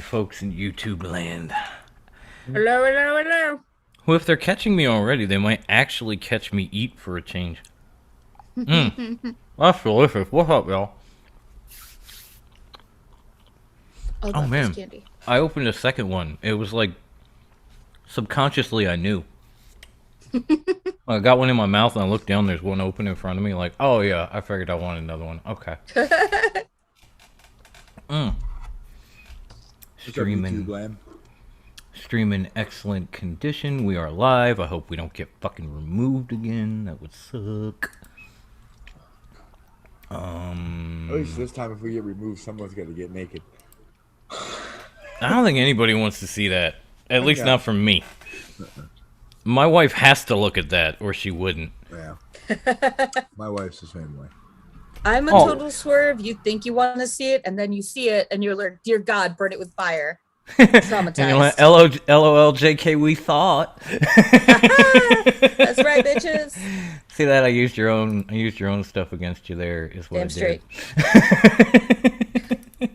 folks in YouTube land. Hello, hello, hello. Well, if they're catching me already, they might actually catch me eat for a change. That's delicious. What's up, y'all? Oh Oh god, there's man, candy. I opened a second one. It was like subconsciously I knew. I got one in my mouth and I looked down. There's one open in front of me. Like, oh yeah, I figured I wanted another one. Okay. What's up, YouTube Streaming, land? streaming, excellent condition. We are live. I hope we don't get fucking removed again. That would suck. At least this time, if we get removed, someone's got to get naked. I don't think anybody wants to see that. At least Okay. not from me. My wife has to look at that, or she wouldn't. Yeah. My wife's the same way. I'm a Oh. total swerve. You think you want to see it, and then you see it, and you're like, "Dear God, burn it with fire." And Traumatized. you're like, LOL, JK, we thought. That's right, bitches. See that? I used your own stuff against you there, is what Damn I straight. did.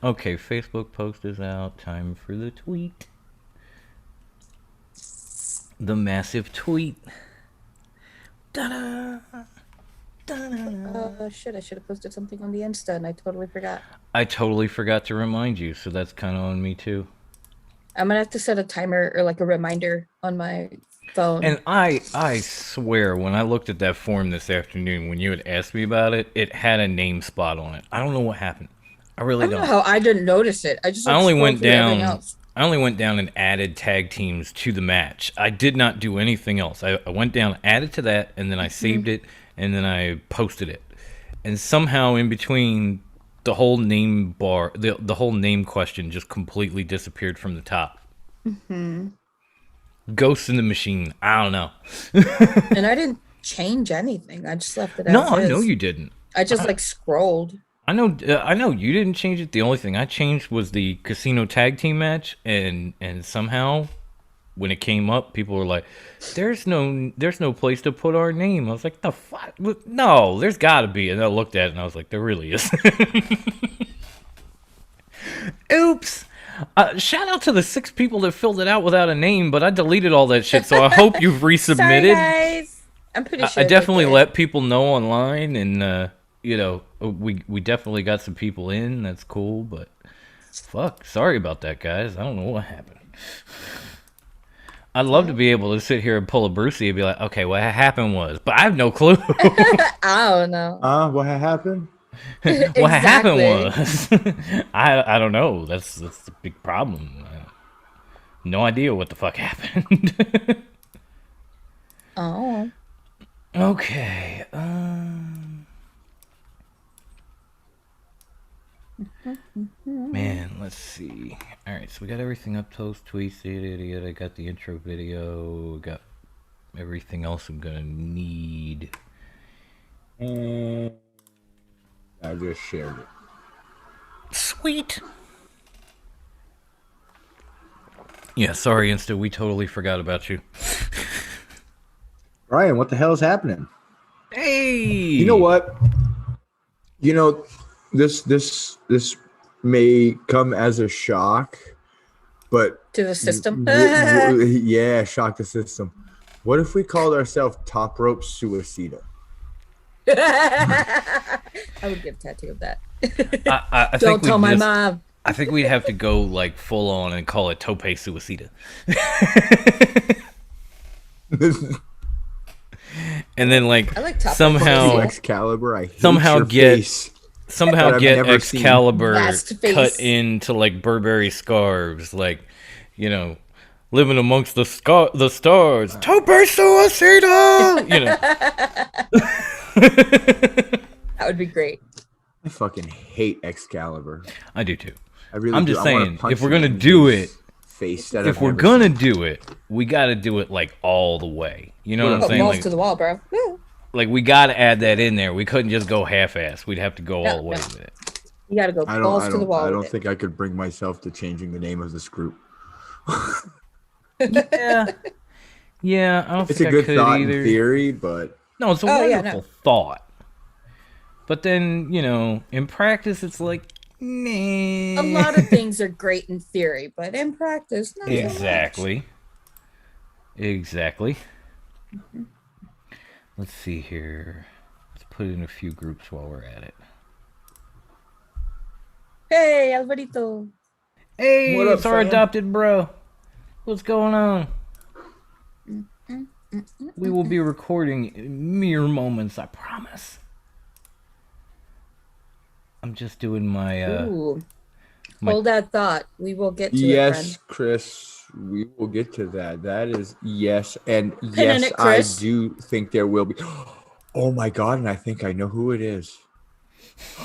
Okay, Facebook post is out. Time for the tweet. The massive tweet. Da-da! Da-da! Shit, I should have posted something on the Insta, and I totally forgot. I totally forgot to remind you, so that's kind of on me too. I'm gonna have to set a timer or like a reminder on my phone. And I swear, when I looked at that form this afternoon, when you had asked me about it, it had a name spot on it. I don't know what happened. I really I don't know don't. how I didn't notice it. I just I like, only scrolled went through everything down. else. I only went down and added tag teams to the match. I did not do anything else. I went down, added to that, and then I saved it, and then I posted it. And somehow in between, the whole name bar, the whole name question just completely disappeared from the top. Ghost in the machine. I don't know. And I didn't change anything. I just left it No, as I know is. you didn't. I just like scrolled. I know you didn't change it. The only thing I changed was the casino tag team match, and somehow when it came up, people were like, "There's no place to put our name." I was like, "The fuck? No, there's got to be." And I looked at it and I was like, "There really is." Oops. Shout out to the 6 people that filled it out without a name, but I deleted all that shit, so I hope you've Sorry, resubmitted. guys. I'm pretty sure I they definitely did. let people know online, and we definitely got some people in. That's cool, but fuck, sorry about that, guys. I don't know what happened. I'd love to be able to sit here and pull a Brucey and be like, okay, what happened was, but I have no clue. I don't know. What happened? What happened Exactly. was, I don't know. That's the big problem. No idea what the fuck happened. Oh. Okay. Man, let's see. All right, so we got everything up, toast, tweets, idiot. I got the intro video. Got everything else I'm gonna need. And I just shared it. Sweet. Yeah, sorry, Insta. We totally forgot about you. Ryan, what the hell is happening? Hey. You know what? This may come as a shock, but To the system. yeah, shock the system. What if we called ourselves Top Rope Suicida? I would get a tattoo of that. I Don't think tell we'd my just- mom. I think we'd have to go like full on and call it Tope Suicida. And then like I like Top Rope somehow Suicida. Excalibur, I hate Somehow your get- face. somehow I've get never seen. Excalibur Vast face. cut into like Burberry scarves, like, you know, living amongst the stars. Tope Suicida! You know. That would be great. I fucking hate Excalibur. I do too. I really I'm do. just I wanna saying, punch if we're him gonna in do his it, face that if I've we're never gonna seen. do it, we gotta do it like all the way. You know what I'm Put saying? balls Like, to the wall, bro. Woo. like we gotta add that in there. We couldn't just go half-ass. We'd have to go all the way No. with it. You gotta go I balls don't. I to the don't. wall. I don't with it. think I could bring myself to changing the name of this group. Yeah. Yeah, I don't It's a think I good could thought either. in theory, but No, it's a Oh, yeah, wonderful no. thought. But then, you know, in practice, it's like, Nah. A lot of things are great in theory, but in practice, not so much. Exactly. Let's see here. Let's put in a few groups while we're at it. Hey, Alvarito. Hey, What up, it's our fam? adopted bro. What's going on? We will be recording in mere moments, I promise. I'm just doing my Ooh. my- Hold that thought. We will get to it, Yes, friend. Chris, we will get to that. That is yes, and Pin in yes, it, I Chris. do think there will be. Oh my god! And I think I know who it is.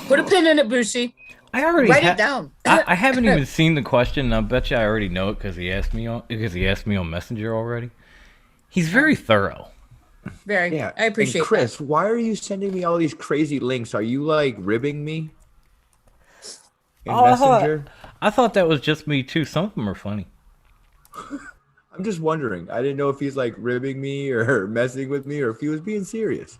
Put a pin in it, Bushi. I already Write it down. I haven't even seen the question, and I bet you I already know it because he asked me on Messenger already. He's very thorough. Very. Yeah, I appreciate and Chris, why are you sending me all these crazy links? Are you like ribbing me in Messenger? I thought that was just me too. Some of them are funny. I'm just wondering. I didn't know if he's like ribbing me or messing with me or if he was being serious.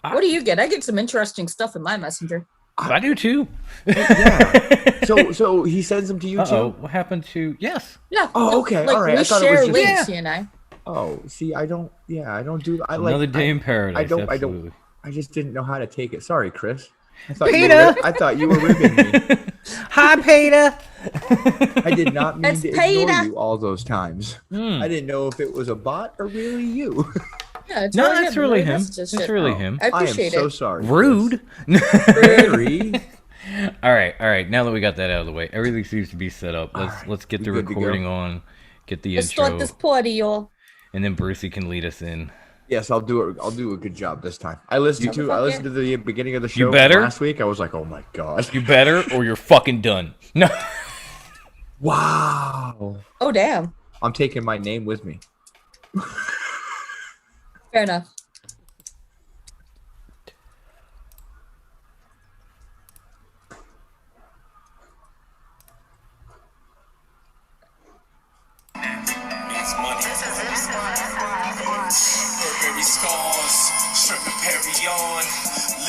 that. What do you get? I get some interesting stuff in my messenger. I do too. Yeah. So he sends them to you Uh-oh, too? what happened to... Yes. Yeah. Oh, no, okay, Like all right. we I thought it share was just- links, Yeah. you and I. Oh, see, I don't do. I like Another day I- in paradise. Absolutely. I just didn't know how to take it. Sorry, Chris. I thought Peter! I thought you were ribbing me. Hi, Peter. I did not mean That's to ignore Peter. you all those times. I didn't know if it was a bot or really you. Yeah, it's No, it's really him. messages It's shit. really Oh, him. I I am appreciate so it. sorry. Rude. Chris. Very. All right. Now that we got that out of the way, everything seems to be set up. Let's get the We good to go? recording on, get the Let's intro, start this party, y'all. and then Brucey can lead us in. Yes, I'll do it. I'll do a good job this time. I listened to the beginning of the show better? last week. I was like, oh my god. You better, or you're fucking done. No. Wow. Oh, damn. I'm taking my name with me. Fair enough. Burberry scars, shrimp and Perry on,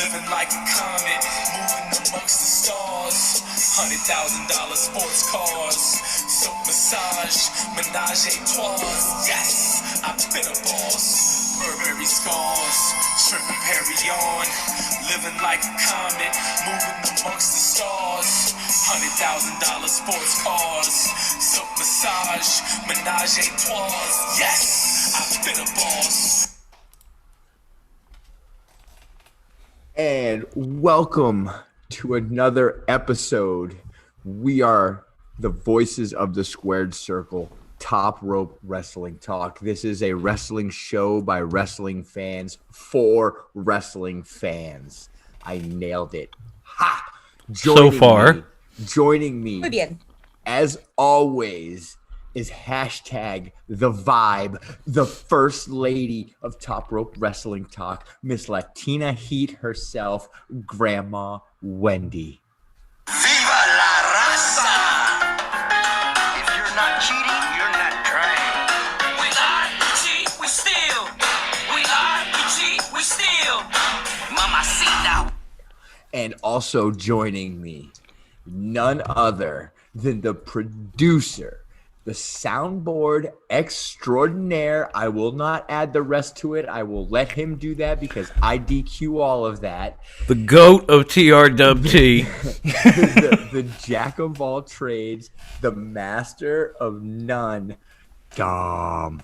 living like a comet, moving amongst the stars. $100,000 sports cars, silk massage, menage a trois. Yes, I've been a boss. Burberry scars, shrimp and Perry on, living like a comet, moving amongst the stars. $100,000 sports cars, silk massage, menage a trois. Yes, I've been a boss. And welcome to another episode. We are the voices of the squared circle, Top Rope Wrestling Talk. This is a wrestling show by wrestling fans for wrestling fans. I nailed it. Ha! Joining me, Muy bien. as always, is hashtag the vibe, the first lady of Top Rope Wrestling Talk, Miss Latina Heat herself, Grandma Wendy. Viva la raza! If you're not cheating, you're not trying. We lie, we cheat, we steal. We lie, we cheat, we steal. Mamacita. And also joining me, none other than the producer, the soundboard extraordinaire. I will not add the rest to it. I will let him do that because I DQ all of that. The goat of TRWT. the jack of all trades, the master of none, Dom.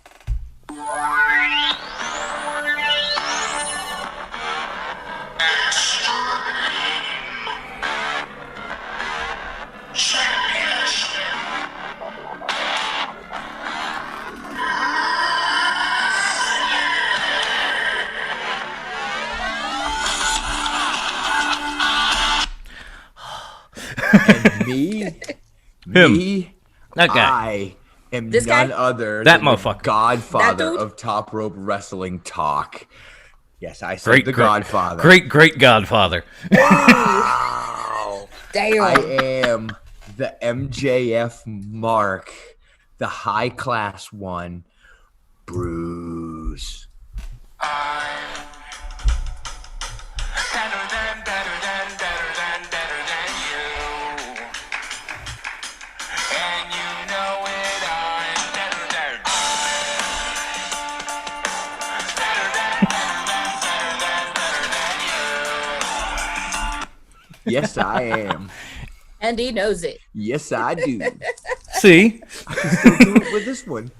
And me, That guy. I am This none guy? other That than the motherfucker. godfather That dude? of Top Rope Wrestling Talk. Yes, I said the godfather. Great godfather. Wow. Damn. I am the MJF Mark, the high class one, Bruce. Better than you. Yes, I am. And he knows it. Yes, I do. See? I can still do it with this one.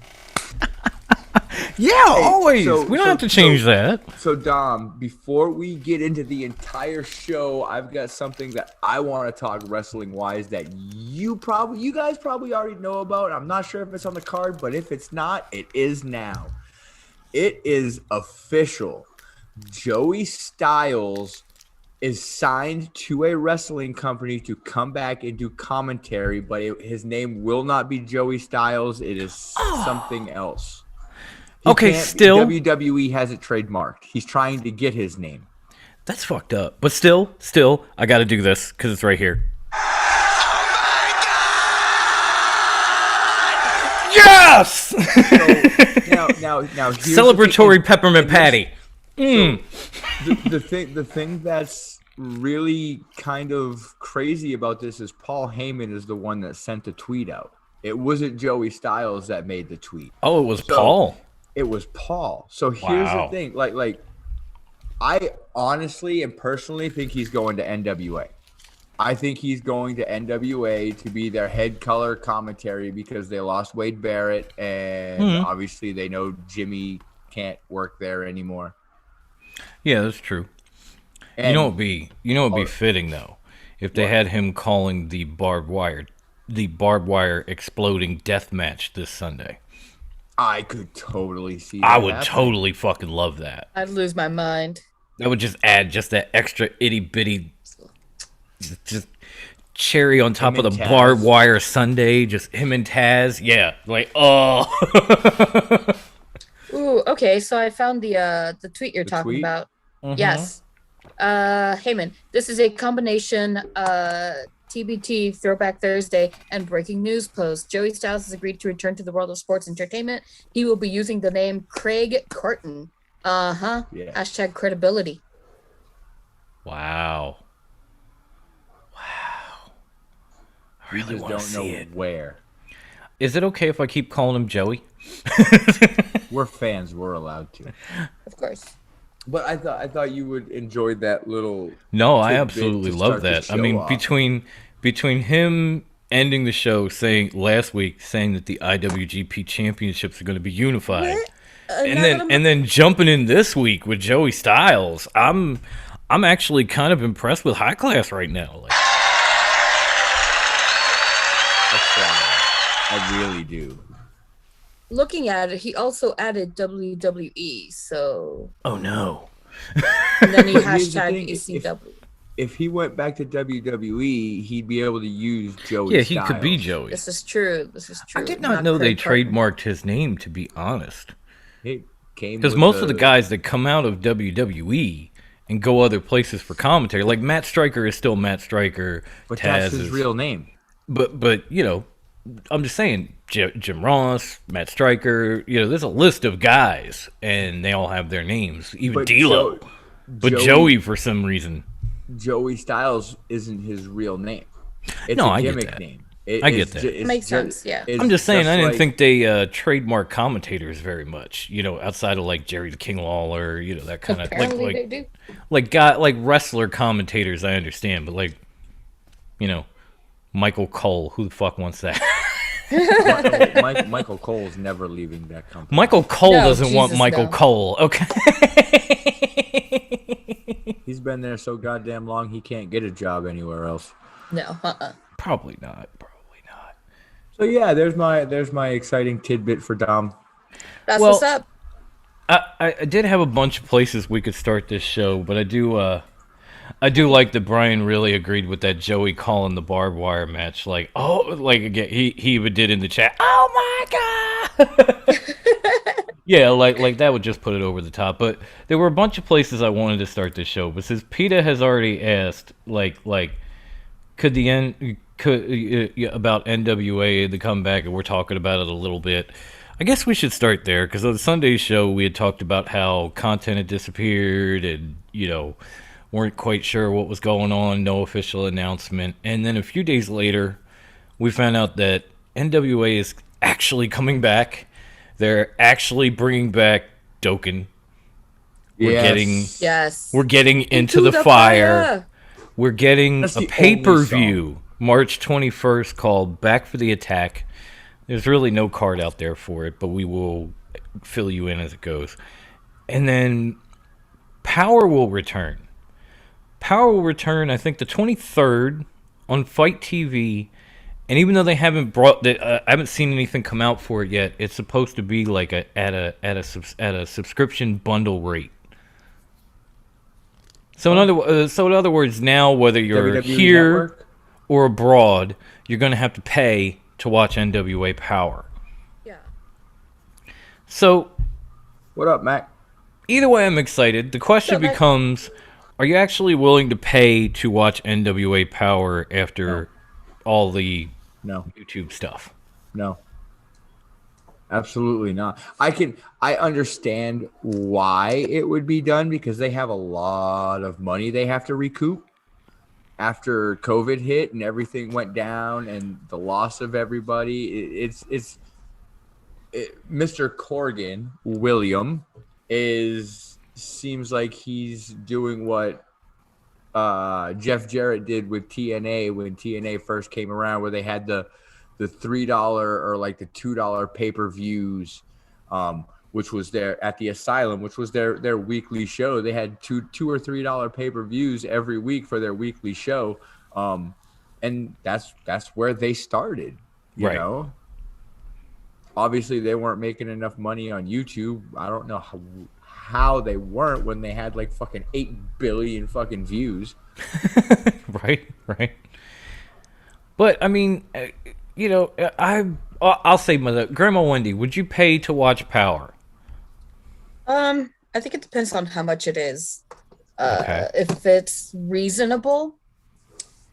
Yeah, Hey, always. so- We don't so- have to change that. So, Dom, before we get into the entire show, I've got something that I want to talk wrestling wise that you guys probably already know about. I'm not sure if it's on the card, but if it's not, it is now. It is official. Joey Styles is signed to a wrestling company to come back and do commentary, but his name will not be Joey Styles. It is something else. Okay, still. WWE has it trademarked. He's trying to get his name. That's fucked up. But still, I got to do this because it's right here. Yes! Now, here's Celebratory peppermint patty. the thing that's really kind of crazy about this is Paul Heyman is the one that sent the tweet out. It wasn't Joey Styles that made the tweet. Oh, it was Paul. It was Paul. So here's Wow. the thing. Like I honestly and personally think he's going to NWA. I think he's going to NWA to be their head color commentary because they lost Wade Barrett and obviously they know Jimmy can't work there anymore. Yeah, that's true. And You know what'd be fitting though, if they had him calling the barbed wire exploding death match this Sunday. I could totally see that I would happening. totally fucking love that. I'd lose my mind. That would just add just that extra itty bitty, just cherry on top Him of the and Taz. barbed wire Sunday. Just him and Taz. Yeah, like oh. Ooh, okay. So I found the tweet you're talking tweet? about. Yes. Heyman, this is a combination TBT Throwback Thursday and breaking news post. Joey Styles has agreed to return to the world of sports entertainment. He will be using the name Craig Carton. Yeah. Hashtag credibility. Wow. I We really just want to don't know see it. where. Is it okay if I keep calling him Joey? We're fans. We're allowed to. Of course. But I thought you would enjoy that little. No, I tidbit absolutely to love start the that. I show mean, off. between him ending the show last week saying that the IWGP championships are going to be unified, and then jumping in this week with Joey Styles, I'm actually kind of impressed with High Class right now. Like, I really do. Looking at it, he also added WWE. So oh no. and then he But here's the hashtag thing, ECW. If he went back to WWE, he'd be able to use Joey. Yeah, he could be Styles. Joey. This is true. This is true. I did not know they Craig Carton. trademarked his name, to be honest. It came Because with most of the guys that come out of WWE and go other places for commentary, like Matt Stryker is still Matt Stryker. but Taz that's his is, real name. But you know, I'm just saying, Jim Ross, Matt Stryker. You know, there's a list of guys, and they all have their names. Even But D'Lo, but Joey for some reason. Joey Styles isn't his real name. It's No, a I get gimmick that. name. I get that. Makes sense, yeah. I'm just saying, I didn't think they trademark commentators very much. You know, outside of like Jerry the King Lawler, you know, that kind of Apparently they do. like wrestler commentators. I understand, but like, you know, Michael Cole. Who the fuck wants that? Michael Cole's never leaving that company. Michael Cole No, doesn't want Jesus, Michael no. Cole. Okay. He's been there so goddamn long he can't get a job anywhere else. No, Probably not. Probably not. So yeah, there's my exciting tidbit for Dom. That's Well, what's up. I did have a bunch of places we could start this show, but I do like that Brian really agreed with that Joey calling the barbed wire match. Like, oh, like again, he even did in the chat. Oh my god! Yeah, like that would just put it over the top. But there were a bunch of places I wanted to start this show. But since PETA has already asked, like, about NWA the comeback, and we're talking about it a little bit. I guess we should start there because on the Sunday show we had talked about how content had disappeared and weren't quite sure what was going on. No official announcement, and then a few days later, we found out that NWA is actually coming back. They're actually bringing back Dokken. We're getting Yes. into the fire. We're getting That's a the only pay-per-view March 21st called Back for the Attack. There's really no card out there for it, but we will fill you in as it goes. And then Power will return. Power will return, I think, the 23rd on Fight TV. And even though they haven't I haven't seen anything come out for it yet. It's supposed to be like at a subscription bundle rate. So in other words, now whether you're WWE here Network? or abroad, you're going to have to pay to watch NWA Power. Yeah. So What up, Mac? either way, I'm excited. The question So, becomes, are you actually willing to pay to watch NWA Power after all the No, YouTube stuff? no. Absolutely not. I understand why it would be done because they have a lot of money they have to recoup after COVID hit and everything went down and the loss of everybody. Mr. Corgan William seems like he's doing what Jeff Jarrett did with TNA when TNA first came around, where they had the $3 or like the $2 pay-per-views, which was there at the Asylum, which was their weekly show. They had $2 or $3 pay-per-views every week for their weekly show, and that's where they started. You Right. know, obviously they weren't making enough money on YouTube. I don't know how they weren't when they had like fucking 8 billion fucking views. Right. But I mean, I'll say, Grandma Wendy, would you pay to watch Power? I think it depends on how much it is. Okay. If it's reasonable,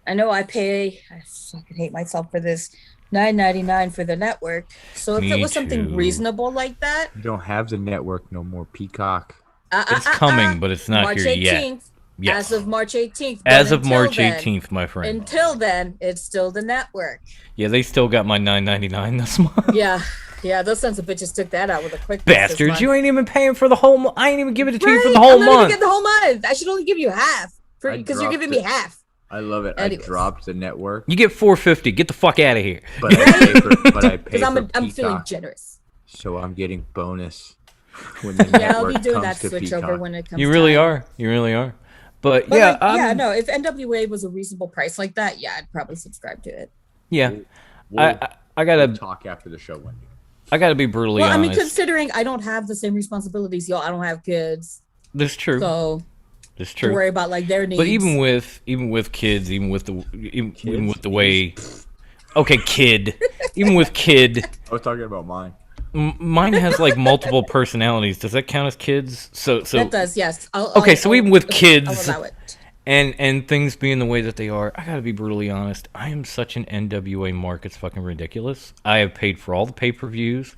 I know I fucking hate myself for this, $9.99 for the network. So if Me it was something too. reasonable like that, You don't have the network no more, Peacock. It's coming, but it's not March here yet. 18th. Yes. As of March 18th. But As of until March then- 18th, my friend. Until then, it's still the network. Yeah, they still got my $9.99 this month. Yeah, those sons of bitches took that out with a quick fix this Bastards, month. you ain't even paying for the whole I ain't even giving it to you for Right? the whole I'm not even month. getting the whole month. I should only give you half I because you're dropped giving me it. half. I love it. Anyways. I dropped the network, You get $4.50. Get the fuck out of here. but I pay for Because I'm feeling Peacock, generous. so I'm getting bonus when the Yeah, I'll be network doing comes that to switch over Peacock. when it comes. You really time. are. You really are. But But yeah, like, no. If NWA was a reasonable price like that, yeah, I'd probably subscribe to it. yeah. We'll I gotta talk after the show, Wendy. be brutally Well, I mean, honest. considering I don't have the same responsibilities, y'all. I don't have kids, That's true. so That's to true. worry about like their needs. But even with kids, even with the way, okay, kid, even with kid, I was talking about mine. mine has like multiple personalities. Does that count as kids? So that does, yes. Okay, so even with I'll kids- allow it. and things being the way that they are, I gotta be brutally honest. I am such an NWA mark. It's fucking ridiculous. I have paid for all the pay-per-views.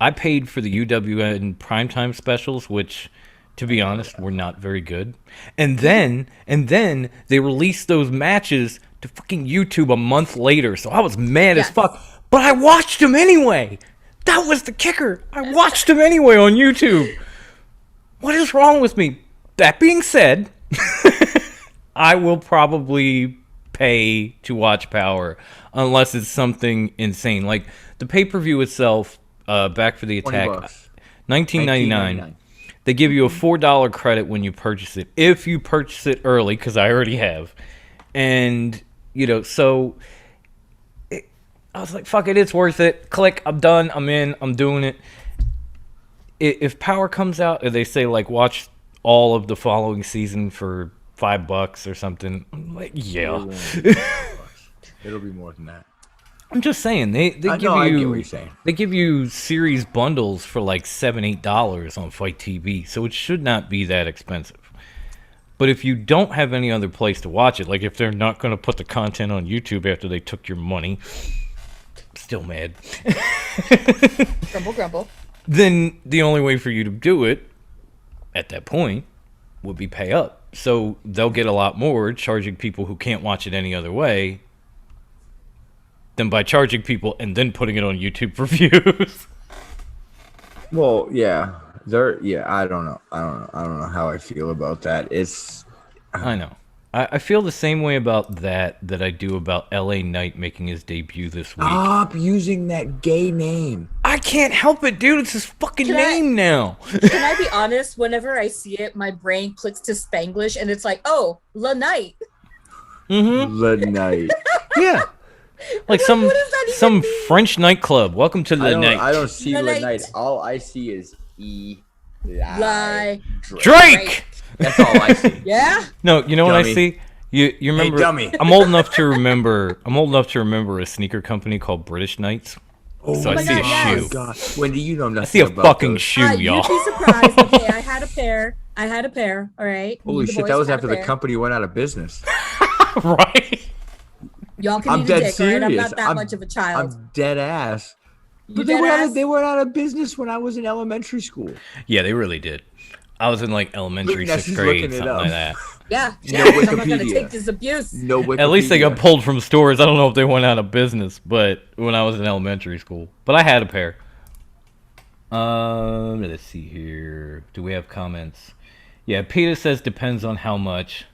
I paid for the UWN primetime specials, which, to be honest, were not very good. And then they released those matches to fucking YouTube a month later. So I was mad as Yes. fuck. But I watched them anyway. That was the kicker. I watched them anyway on YouTube. What is wrong with me? That being said, I will probably pay to watch Power unless it's something insane. Like the pay-per-view itself, Back for the Attack, $20. $19.99. They give you a $4 credit when you purchase it. If you purchase it early, because I already have. And, so I was like, fuck it, it's worth it. Click, I'm done, I'm in, I'm doing it. If Power comes out, and they say, like, watch all of the following season for $5 or something, I'm like, yeah. It'll be more than that. I'm just saying, they give I get what you you're saying. they give you series bundles for like $7-8 on Fight TV, so it should not be that expensive. But if you don't have any other place to watch it, like if they're not going to put the content on YouTube after they took your money, still mad. Grumble, grumble. Then the only way for you to do it at that point would be pay up. So they'll get a lot more charging people who can't watch it any other way than by charging people and then putting it on YouTube for views. Well, yeah, I don't know how I feel about that. I know. I feel the same way about that I do about LA Knight making his debut this week. Stop using that gay name. I can't help it, dude. It's his fucking Can I- name now. Can I be honest? Whenever I see it, my brain clicks to Spanglish, and it's like, oh, La Night. The night. Yeah. Like some what does that even some mean? French nightclub. Welcome to the night. I don't see The the night. night. All I see is Lie. Drake. That's all I see. Yeah. No, you know what I Dummy. see? You remember? dummy. I'm old enough to remember. I'm old enough to remember a sneaker company called British Knights. So I my see a God, yes. shoe. God, Wendy, you know nothing I see a about fucking those. shoe, y'all. You'd be surprised. Okay, I had a pair. All right. Holy The shit, boys that was had after a the pair. company went out of business. Right? Y'all can I'm eat a dead dick, all right? I'm serious. not that much of a child. I'm dead ass. You But dead ass? they went out of business when I was in elementary school. Yeah, they really did. I was in like elementary, Now 6th she's grade, looking it something up. like that. Yeah. No I'm not gonna Wikipedia. take this abuse. No Wikipedia. At least they got pulled from stores. I don't know if they went out of business, but when I was in elementary school. But I had a pair. Let's see here. Do we have comments? Yeah, Peter says depends on how much.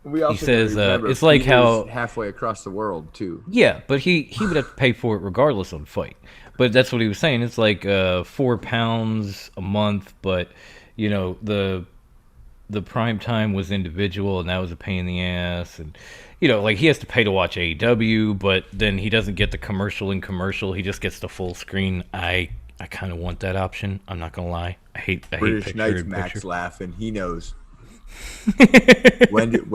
We also says, gotta remember, it's like Peter's how- halfway across the world too. Yeah, but he would have to pay for it regardless of the fight. But that's what he was saying. It's like £4 a month, but you know the prime time was individual, and that was a pain in the ass. And you know, like he has to pay to watch AEW, but then he doesn't get the commercial in commercial. He just gets the full screen. I kind of want that option. I'm not gonna lie. I hate British picture Knights in Max picture. laughing. He knows. Wendy.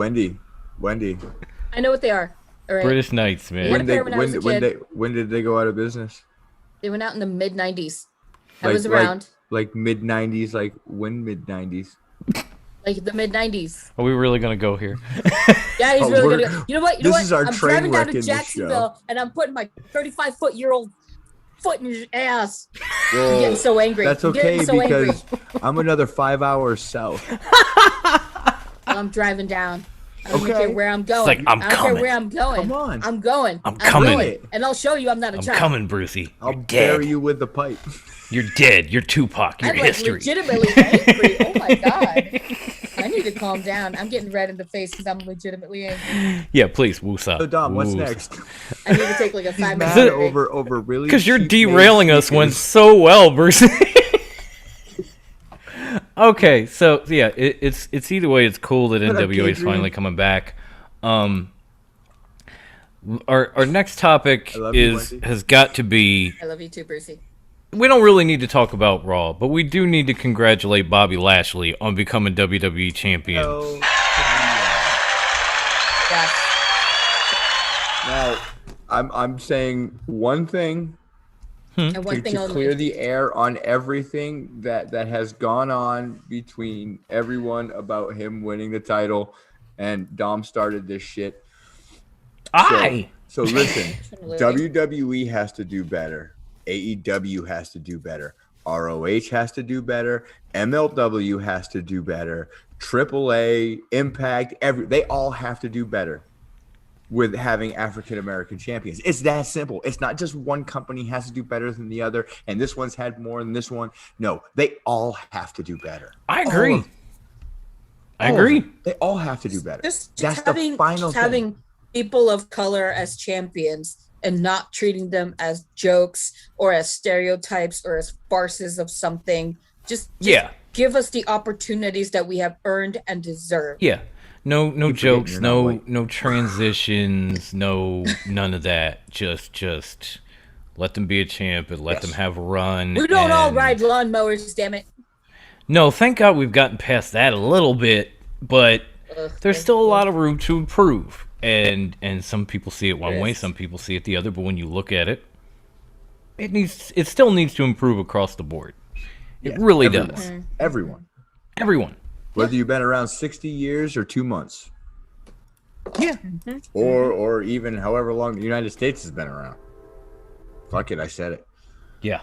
I know what they are. All right. British Knights, man. What- pair when I was a kid. When did they go out of business? They went out in the mid '90s. I Like- was around, Like mid '90s. Like when mid '90s? like the mid '90s. Are we really gonna go here? Yeah, he's Oh, really we're- gonna go. You know what? this is our I'm train driving down wreck to in this show. Jacksonville, and I'm putting my 35-foot-year-old foot in your ass. I'm Well, getting so angry. that's I'm getting okay so angry. because I'm another 5 hours south. I'm driving down. I don't Okay. care where I'm going. like, I'm I don't coming. care where I'm going. Come on. I'm going. I'm coming. going. And I'll show you I'm not a I'm child. coming, Brucey. I'll You're dead. bury you with the pipe. You're dead. You're Tupac. You're I'm like history. legitimately angry. Oh my god. I need to calm down. I'm getting red in the face because I'm legitimately angry. Yeah, please, woosah. So Dom, what's Woosah. next? I need to take like a He's 5 mad minute break. over really Because you're cheap derailing made us when sneakers. so well, Bruce. Okay, so yeah, it's either way. It's cool that up, NWA is Adrian? finally coming back. Our next topic I love you, is Wendy. has got to be. I love you too, Brucey. We don't really need to talk about Raw, but we do need to congratulate Bobby Lashley on becoming WWE champion. Oh, Yes. now, I'm saying one thing And one thing to only. clear the air on everything that has gone on between everyone about him winning the title, and Dom started this shit. So listen, WWE has to do better. AEW has to do better. ROH has to do better. MLW has to do better. AAA, Impact, they all have to do better with having African American champions. It's that simple. It's not just one company has to do better than the other, and this one's had more than this one. No, they all have to do better. I agree. All of- I all of agree. them. They all have to do better. Just That's having, the final just having people of color as champions and not treating them as jokes or as stereotypes or as farces of something. Just Yeah. give us the opportunities that we have earned and deserve. Yeah. No forgetting jokes, you're not no white. no transitions, none of that. Just let them be a champ and let them have a run. We don't all and- ride lawnmowers, damn it. No, thank God we've gotten past that a little bit, but Ugh, there's still a lot of room to improve. And some people see it one There way, is. some people see it the other, but when you look at it, it still needs to improve across the board. It Yeah, really everyone. does. Everyone. Everyone. Whether you've been around 60 years or 2 months, Yeah. or even however long the United States has been around. Fuck it, I said it. Yeah.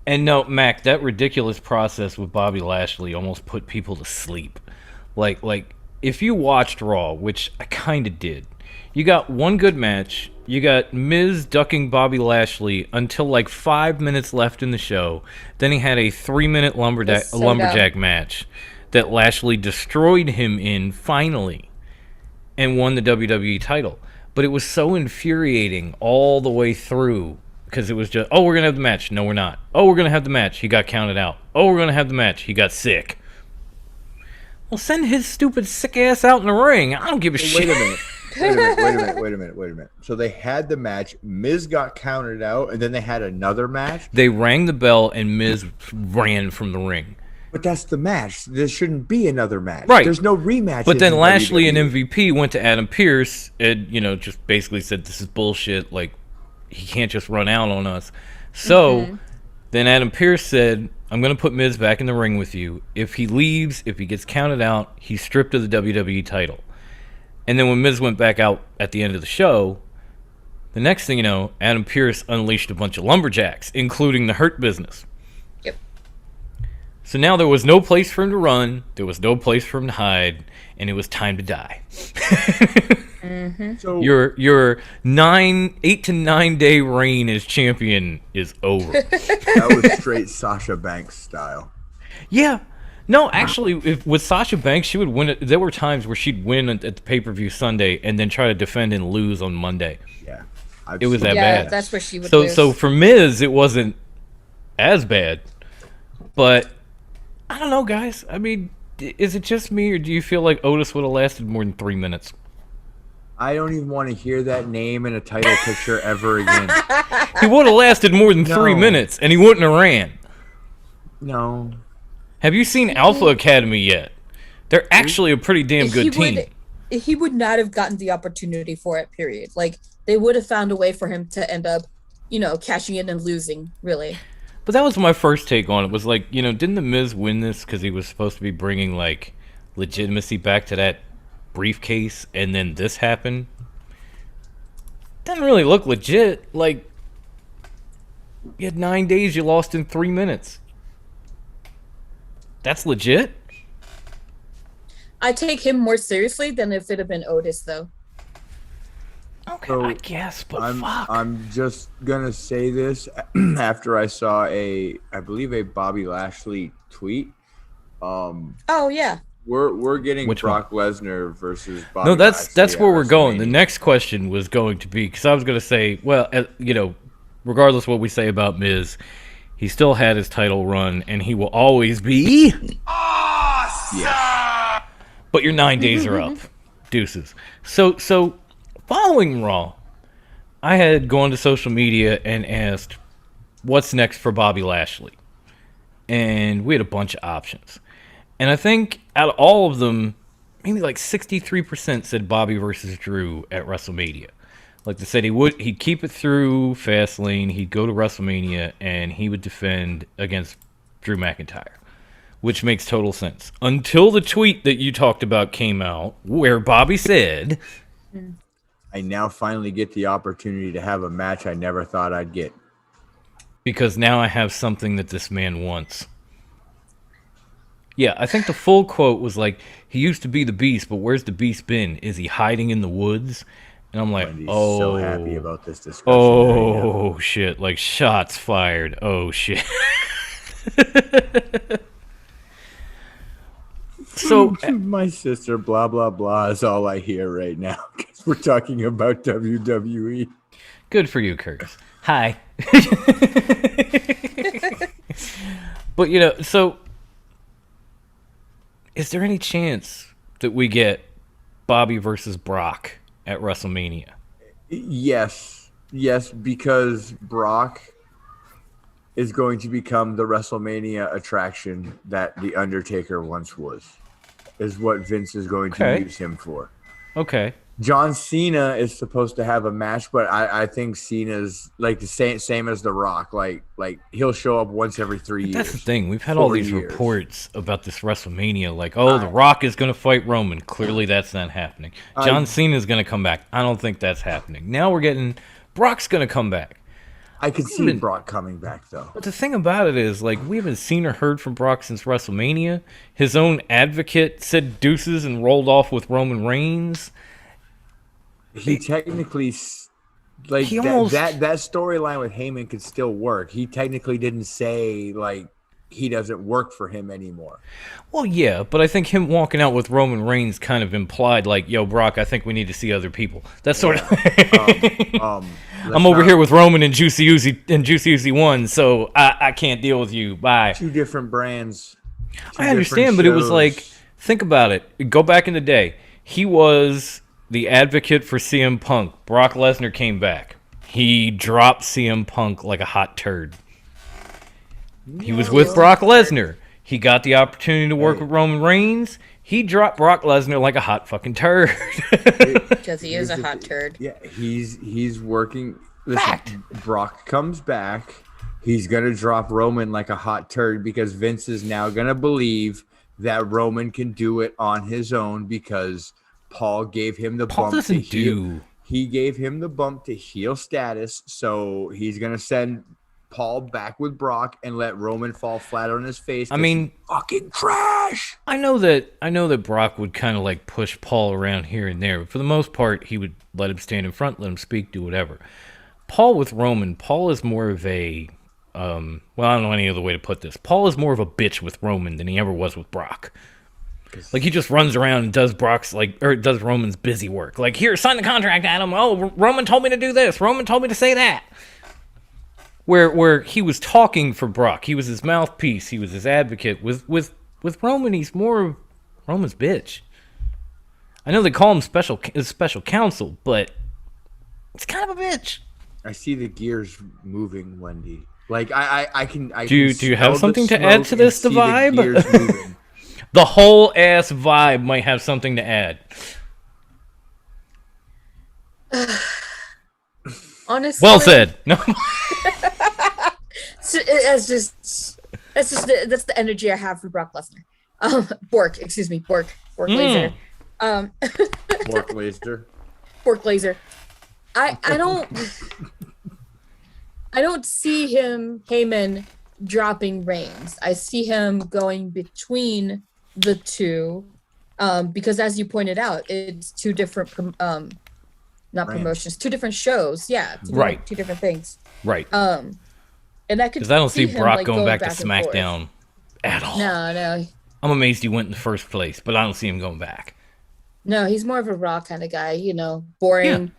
And no, Mac, that ridiculous process with Bobby Lashley almost put people to sleep. Like if you watched Raw, which I kind of did, you got one good match. You got Miz ducking Bobby Lashley until like 5 minutes left in the show. Then he had a 3-minute That's so lumberjack match. that Lashley destroyed him in finally and won the WWE title. But it was so infuriating all the way through because it was just, oh, we're going to have the match. No, we're not. Oh, we're going to have the match. He got counted out. Oh, we're going to have the match. He got sick. Well, send his stupid sick ass out in the ring. I don't give a shit. Wait a minute. So they had the match. Miz got counted out, and then they had another match. They rang the bell, and Miz ran from the ring. But that's the match. There shouldn't be another match. Right. There's no rematch. But then in Lashley WWE. and MVP went to Adam Pearce and, just basically said, this is bullshit. Like, he can't just run out on us. So then Adam Pearce said, I'm going to put Miz back in the ring with you. If he leaves, if he gets counted out, he's stripped of the WWE title. And then when Miz went back out at the end of the show, the next thing you know, Adam Pearce unleashed a bunch of lumberjacks, including the Hurt Business. Yep. So now there was no place for him to run, there was no place for him to hide, and it was time to die. So Your 8 to 9 day reign as champion is over. that was straight Sasha Banks style. Yeah. No, actually, with Sasha Banks, she would win it. There were times where she'd win at the pay-per-view Sunday and then try to defend and lose on Monday. Yeah. It was that Yeah, bad. that's where she would So lose. so for Miz, it wasn't as bad. But I don't know, guys. I mean, is it just me, or do you feel like Otis would have lasted more than 3 minutes? I don't even want to hear that name in a title picture ever again. He would have lasted more than 3 No. minutes, and he wouldn't have ran. No. Have you seen Alpha Academy yet? They're actually a pretty damn good team. He would not have gotten the opportunity for it, period. Like, they would have found a way for him to end up, cashing in and losing, really. But that was my first take on it. Was like, didn't the Miz win this because he was supposed to be bringing like legitimacy back to that briefcase, and then this happened? Doesn't really look legit. Like, you had 9 days, you lost in 3 minutes. That's legit. I take him more seriously than if it had been Otis, though. Okay, So, I guess, but fuck. I'm just gonna say this after I saw I believe a Bobby Lashley tweet. Oh, yeah. We're getting Which Brock Lesnar versus Bobby. No, that's Lashley where at we're going. The WrestleMania. next question was going to be, because I was going to say, well, regardless what we say about Miz, he still had his title run, and he will always be. Yeah. But your 9 days are up. Deuces. So following Raw, I had gone to social media and asked, what's next for Bobby Lashley? And we had a bunch of options. And I think out of all of them, maybe like 63% said Bobby versus Drew at WrestleMania. Like they said, he'd keep it through Fastlane, he'd go to WrestleMania, and he would defend against Drew McIntyre, which makes total sense. Until the tweet that you talked about came out, where Bobby said, I now finally get the opportunity to have a match I never thought I'd get. because now I have something that this man wants. Yeah, I think the full quote was like, he used to be the Beast, but where's the Beast been? Is he hiding in the woods? And I'm like, Wendy's oh, so happy about this discussion. right now. oh shit, like shots fired. Oh shit. So My sister, blah blah blah, is all I hear right now because we're talking about WWE. good for you, Curtis. Hi. But so is there any chance that we get Bobby versus Brock at WrestleMania? Yes, because Brock is going to become the WrestleMania attraction that The Undertaker once was, is what Vince is going Okay. to use him for. Okay. John Cena is supposed to have a match, but I think Cena's like the same as The Rock. Like he'll show up once every 3 years. That's the thing. We've had all 4 these years. reports about this WrestleMania, like, oh, The Rock is going to fight Roman. Clearly, that's not happening. John Cena is going to come back. I don't think that's happening. Now we're getting Brock's going to come back. I could see Brock coming back though. But the thing about it is, like, we haven't seen or heard from Brock since WrestleMania. His own advocate said deuces and rolled off with Roman Reigns. He technically, like He that almost- that storyline with Heyman could still work. He technically didn't say like he doesn't work for him anymore. Well, yeah, but I think him walking out with Roman Reigns kind of implied, like, yo, Brock, I think we need to see other people. That's sort of. I'm over here with Roman and Juicy Uzi 1, so I can't deal with you. Bye. two different brands. I understand, but it was like, think about it. Go back in the day. He was the advocate for CM Punk. Brock Lesnar came back. He dropped CM Punk like a hot turd. He was with Brock Lesnar. He got the opportunity to work with Roman Reigns. He dropped Brock Lesnar like a hot fucking turd. Because he is a hot turd. Yeah, he's working. Listen, Brock comes back. He's gonna drop Roman like a hot turd because Vince is now gonna believe that Roman can do it on his own because Paul gave him the Paul bump. doesn't do. He gave him the bump to heel status, so he's gonna send Paul back with Brock and let Roman fall flat on his face. I mean, he's fucking trash. I know that Brock would kind of like push Paul around here and there, but for the most part, he would let him stand in front, let him speak, do whatever. Paul with Roman, Paul is more of a, well, I don't know any other way to put this. Paul is more of a bitch with Roman than he ever was with Brock. Like, he just runs around and does does Roman's busy work. Like, here, sign the contract, Adam. Oh, Roman told me to do this. Roman told me to say that. Where he was talking for Brock. He was his mouthpiece. He was his advocate. With Roman, he's more of Roman's bitch. I know they call him special counsel, but it's kind of a bitch. I see the gears moving, Wendy. Like I can. Do you have something to add to this? The vibe. The gears moving. The whole ass vibe might have something to add. Honestly, Well said. No. That's the energy I have for Brock Lesnar. Bork Laser. Bork Laser. Bork Laser. I don't see Heyman dropping Reigns. I see him going between the two, because as you pointed out, it's two different promotions, two different shows. Yeah, right. Two different things. Right. And I could because I don't see him, Brock like, going back to and SmackDown at all. No. I'm amazed he went in the first place, but I don't see him going back. No, he's more of a Raw kind of guy. Boring.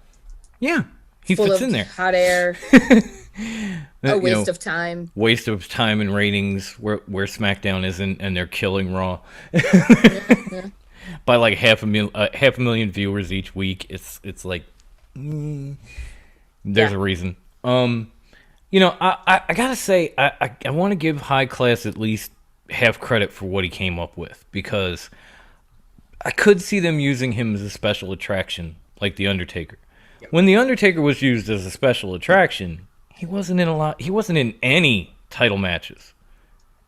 Yeah. He full fits of in there. Hot air. A waste of time. Waste of time and ratings where SmackDown isn't, and they're killing Raw Yeah. by like half a million viewers each week. It's like there's a reason. I gotta say I want to give High Class at least half credit for what he came up with, because I could see them using him as a special attraction like The Undertaker. When The Undertaker was used as a special attraction, he wasn't in any title matches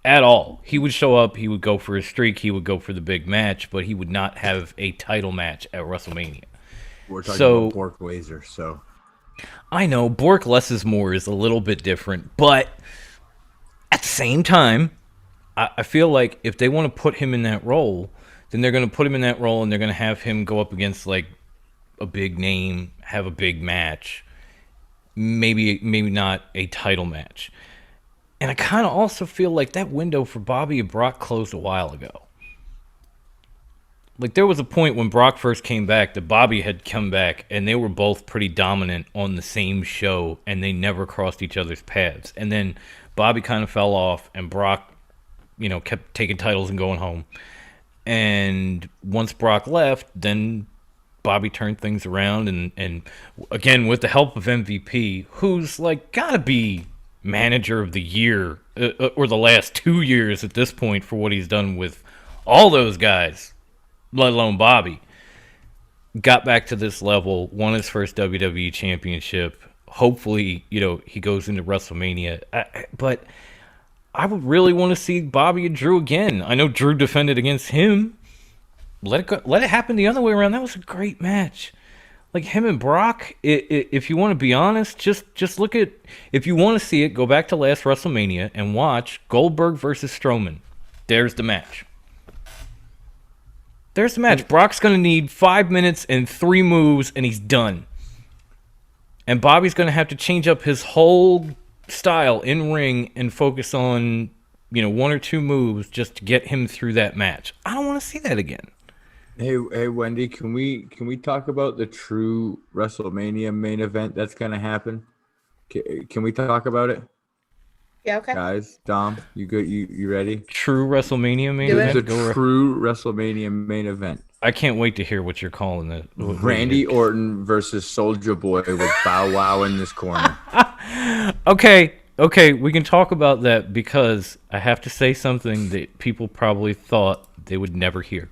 at all. He would show up, he would go for a streak, he would go for the big match, but he would not have a title match at WrestleMania. We're talking about Bork Laser, so I know Bork Less is More is a little bit different, but at the same time, I feel like if they want to put him in that role, then they're going to put him in that role and they're going to have him go up against like a big name, have a big match, maybe not a title match. And I kind of also feel like that window for Bobby and Brock closed a while ago. Like, there was a point when Brock first came back that Bobby had come back and they were both pretty dominant on the same show and they never crossed each other's paths. And then Bobby kind of fell off and Brock, kept taking titles and going home. And once Brock left, then Bobby turned things around and again, with the help of MVP, who's like gotta be manager of the year or the last 2 years at this point for what he's done with all those guys, let alone Bobby, got back to this level, won his first WWE championship. Hopefully, he goes into WrestleMania. But I would really want to see Bobby and Drew again. I know Drew defended against him. Let it go, let it happen the other way around. That was a great match. Like, him and Brock, if you want to be honest, just look at, if you want to see it, go back to last WrestleMania and watch Goldberg versus Strowman. There's the match. There's the match. Brock's going to need 5 minutes and 3 moves, and he's done. And Bobby's going to have to change up his whole style in ring and focus on one or two moves just to get him through that match. I don't want to see that again. Hey, Wendy, can we talk about the true WrestleMania main event that's gonna happen? Can we talk about it, Yeah, okay. guys? Dom, you good? You ready? True WrestleMania main Do it. event. The true WrestleMania main event. I can't wait to hear what you're calling it. Randy Orton versus Soulja Boy with Bow Wow in this corner. Okay, we can talk about that because I have to say something that people probably thought they would never hear.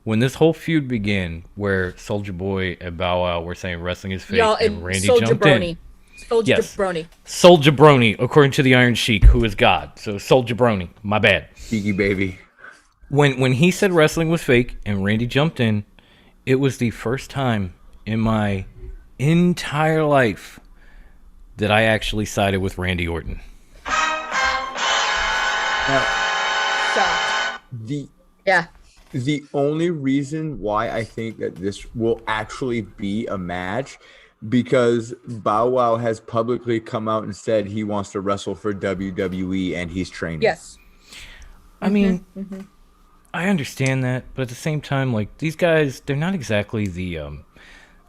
When this whole feud began, where Soulja Boy and Bow Wow were saying wrestling is fake, Y'all, and Randy Soulja jumped Brony. in. Soulja Yes. Brony. Soulja Brony, according to the Iron Sheik, who is God. So Soulja Brony, my bad. Kiki baby. When he said wrestling was fake and Randy jumped in, it was the first time in my entire life that I actually sided with Randy Orton. Now, Shocked. the Yeah. The only reason why I think that this will actually be a match, because Bow Wow has publicly come out and said he wants to wrestle for WWE and he's training. Yes. I mean, I understand that, but at the same time, like, these guys, they're not exactly the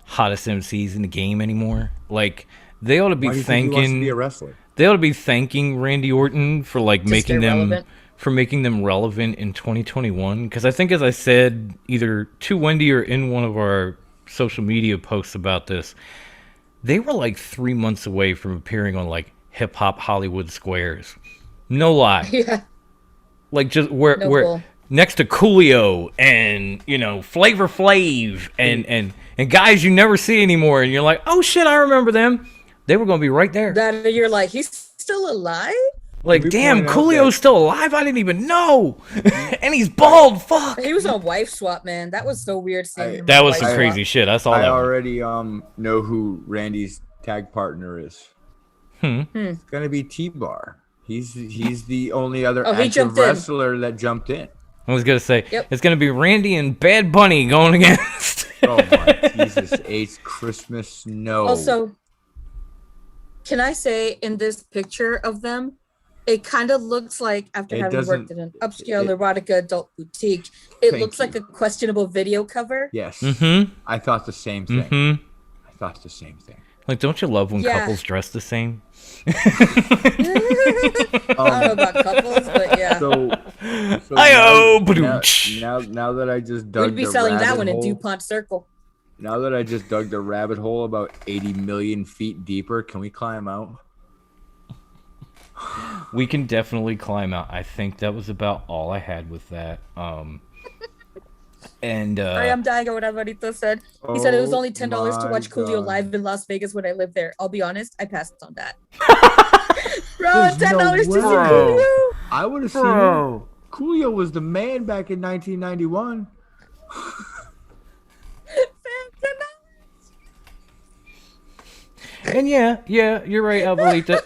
hottest MCs in the game anymore. Like, they ought to be Why do you think he wants to thanking be a wrestler? they ought to be thanking Randy Orton for like To making stay them relevant. for making them relevant in 2021. Because I think, as I said, either to Wendy or in one of our social media posts about this, they were like 3 months away from appearing on like Hip Hop Hollywood Squares. No lie. Yeah. Like, just where No where bull. next to Coolio and Flavor Flav and guys you never see anymore, and you're like, oh shit, I remember them. They were gonna be right there. That you're like, he's still alive? Like, we damn, point out Coolio's that- still alive. I didn't even know, and he's bald. Fuck. He was on Wife Swap, man. That was so weird seeing him That on was Wife some Swap. crazy shit. I saw I that. one. already know who Randy's tag partner is. It's gonna be T-Bar. He's the only other Oh, he active jumped in. wrestler that jumped in. I was gonna say Yep. it's gonna be Randy and Bad Bunny going against. Oh my Jesus H, Christmas, no. Also, can I say, in this picture of them, it kind of looks like, after It having worked doesn't- in an upscale it- erotica adult boutique, it Thank looks like you. a questionable video cover. Yes, Mm-hmm. I thought the same thing. Mm-hmm. I thought the same thing. Like, don't you love when Yeah. couples dress the same? I don't know about couples, but yeah. So Ayo, now, badooch. now that I just dug We'd be the selling that rabbit one in hole- DuPont Circle. Now that I just dug the rabbit hole about 80 million feet deeper, can we climb out? We can definitely climb out. I think that was about all I had with that. And Sorry, I'm dying, or whatever Anita said. He said it was only $10 to my watch Coolio God. live in Las Vegas when I lived there. I'll be honest, I passed on that. Bro, There's no $10 to see way. Coolio. I would have seen him. Coolio was the man back in 1991. And yeah, you're right, Abuelita.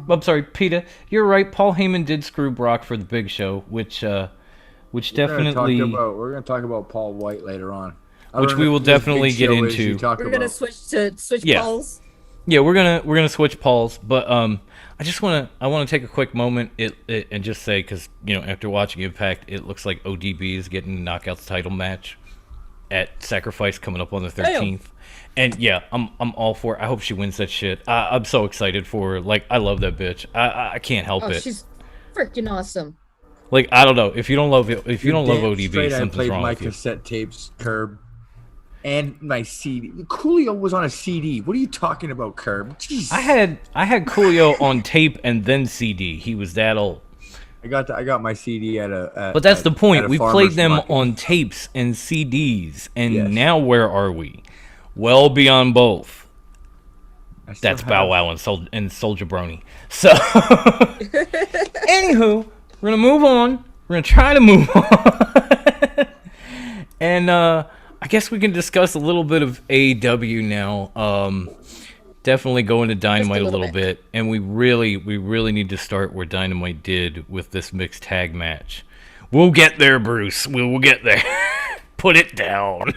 I'm sorry, Peter. You're right. Paul Heyman did screw Brock for the Big Show, which definitely, We're gonna talk about Paul White later on. I Which don't we know will if this definitely Big get Show is into. you talk We're gonna about. switch Yeah. calls. yeah, we're gonna switch Pauls, but I want to take a quick moment and just say, because after watching Impact, it looks like ODB is getting the Knockouts title match at Sacrifice coming up on the 13th. And yeah, I'm all for it. I hope she wins that shit. I'm so excited for her. Like, I love that bitch. I can't help Oh, it. she's freaking awesome. Like, I don't know. If you don't love it, if you don't love Damn ODB, straight, I something's played wrong my with you. cassette tapes, Curb, and my CD. Coolio was on a CD. What are you talking about, Curb? Jeez. I had Coolio on tape and then CD. He was that old. I got my CD at a. But that's the at point. a We farmer's played them market. on tapes and CDs, and Yes. now where are we? Well beyond both. I still That's have- Bow Wow and Soulja Brony. So, anywho, we're gonna move on. We're gonna try to move on, and I guess we can discuss a little bit of AEW now. Definitely go into Dynamite a little little bit, and we really need to start where Dynamite did with this mixed tag match. We'll get there, Bruce. We'll get there. Put it down.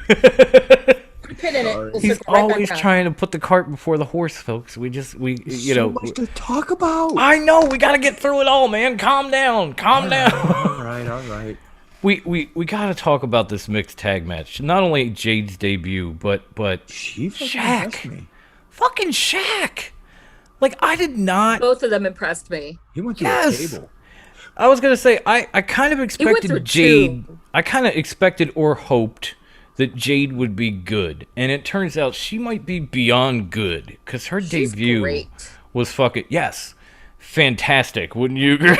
pin in it. We'll He's circle right always back around. trying to put the cart before the horse, folks. You So know. much to talk about. I know we got to get through it all, man. Calm down. Calm down. All right. We got to talk about this mixed tag match. Not only Jade's debut, but She fucking Shaq. impressed me. Fucking Shaq. Like, I did not. Both of them impressed me. He went through Yes. the table. I was gonna say I kind of through expected Jade. two. I kind of expected or hoped that Jade would be good, and it turns out she might be beyond good because her She's debut great. was fantastic. Wouldn't you agree?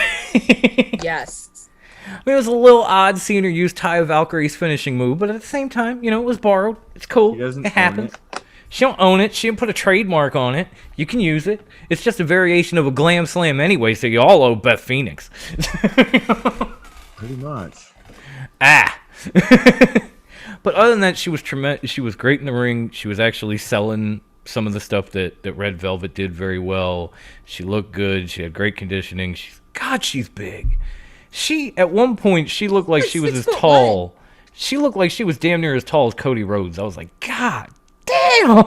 Yes. I mean, it was a little odd seeing her use Taya Valkyrie's finishing move, but at the same time, it was borrowed. It's cool. She doesn't It own happens. it. She don't own it. She didn't put a trademark on it. You can use it. It's just a variation of a glam slam anyway, so you all owe Beth Phoenix. Pretty much. But other than that, she was tremendous. She was great in the ring. She was actually selling some of the stuff that Red Velvet did very well. She looked good. She had great conditioning. She's big. At one point, she looked like she was as 6'1". tall. She looked like she was damn near as tall as Cody Rhodes. I was like, God damn.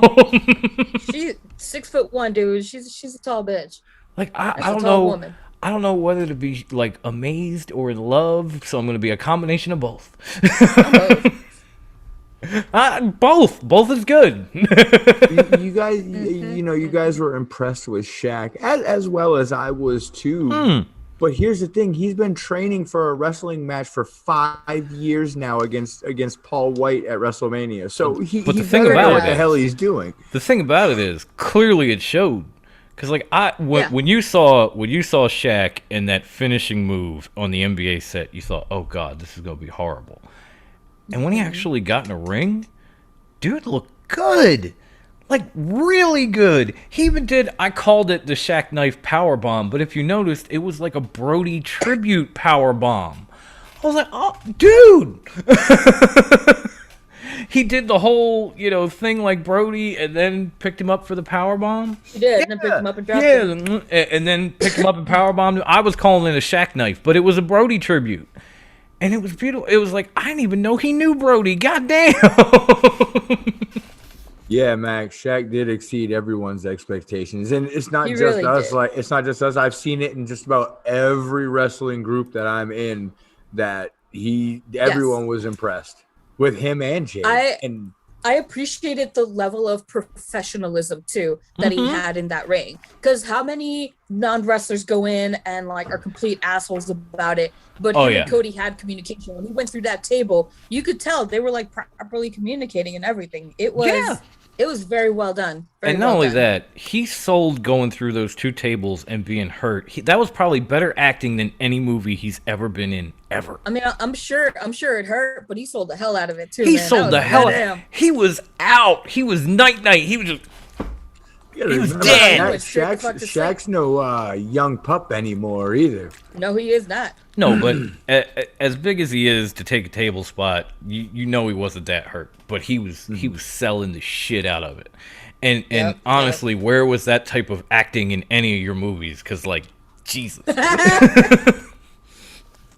She's 6'1", dude. She's a tall bitch. Like, That's I a don't tall know. woman. I don't know whether to be like amazed or in love, so I'm going to be a combination of both. Both. Both is good. You guys, you guys were impressed with Shaq as well as I was too. But here's the thing: he's been training for a wrestling match for 5 years now against Paul White at WrestleMania. So he the better thing know about what it the is- hell he's doing. The thing about it is, clearly it showed. Because when you saw Shaq in that finishing move on the NBA set, you thought, oh God, this is gonna be horrible. And when he actually got in a ring, dude looked good. Like, really good. He even did, I called it the Shaq Knife power bomb, but if you noticed, it was like a Brody tribute power bomb. I was like, oh, dude. He did the whole, thing like Brody and then picked him up for the power bomb. She did, and then picked him up and dropped him. And then picked him up and power bombed him. I was calling it a Shaq Knife, but it was a Brody tribute. And it was beautiful. It was like, I didn't even know he knew Brody. God damn. Yeah, Max, Shaq did exceed everyone's expectations, and it's not He just really us. did. Like, it's not just us. I've seen it in just about every wrestling group that I'm in. That everyone was impressed with him and Jay. I appreciated the level of professionalism too that he had in that ring. Because how many non-wrestlers go in and like are complete assholes about it? But him and Cody had communication. When he went through that table, you could tell they were like properly communicating and everything. It was very well done. And not only that, he sold going through those two tables and being hurt. That was probably better acting than any movie he's ever been in, ever. I mean, I'm sure it hurt, but he sold the hell out of it too. He man. sold the hell out. Damn. He was out. He was night. He was just. He was dead. Shaq's no young pup anymore either. No, he is not. No, but as big as he is to take a table spot, you know he wasn't that hurt. But he was selling the shit out of it. And honestly, where was that type of acting in any of your movies? Because, like, Jesus.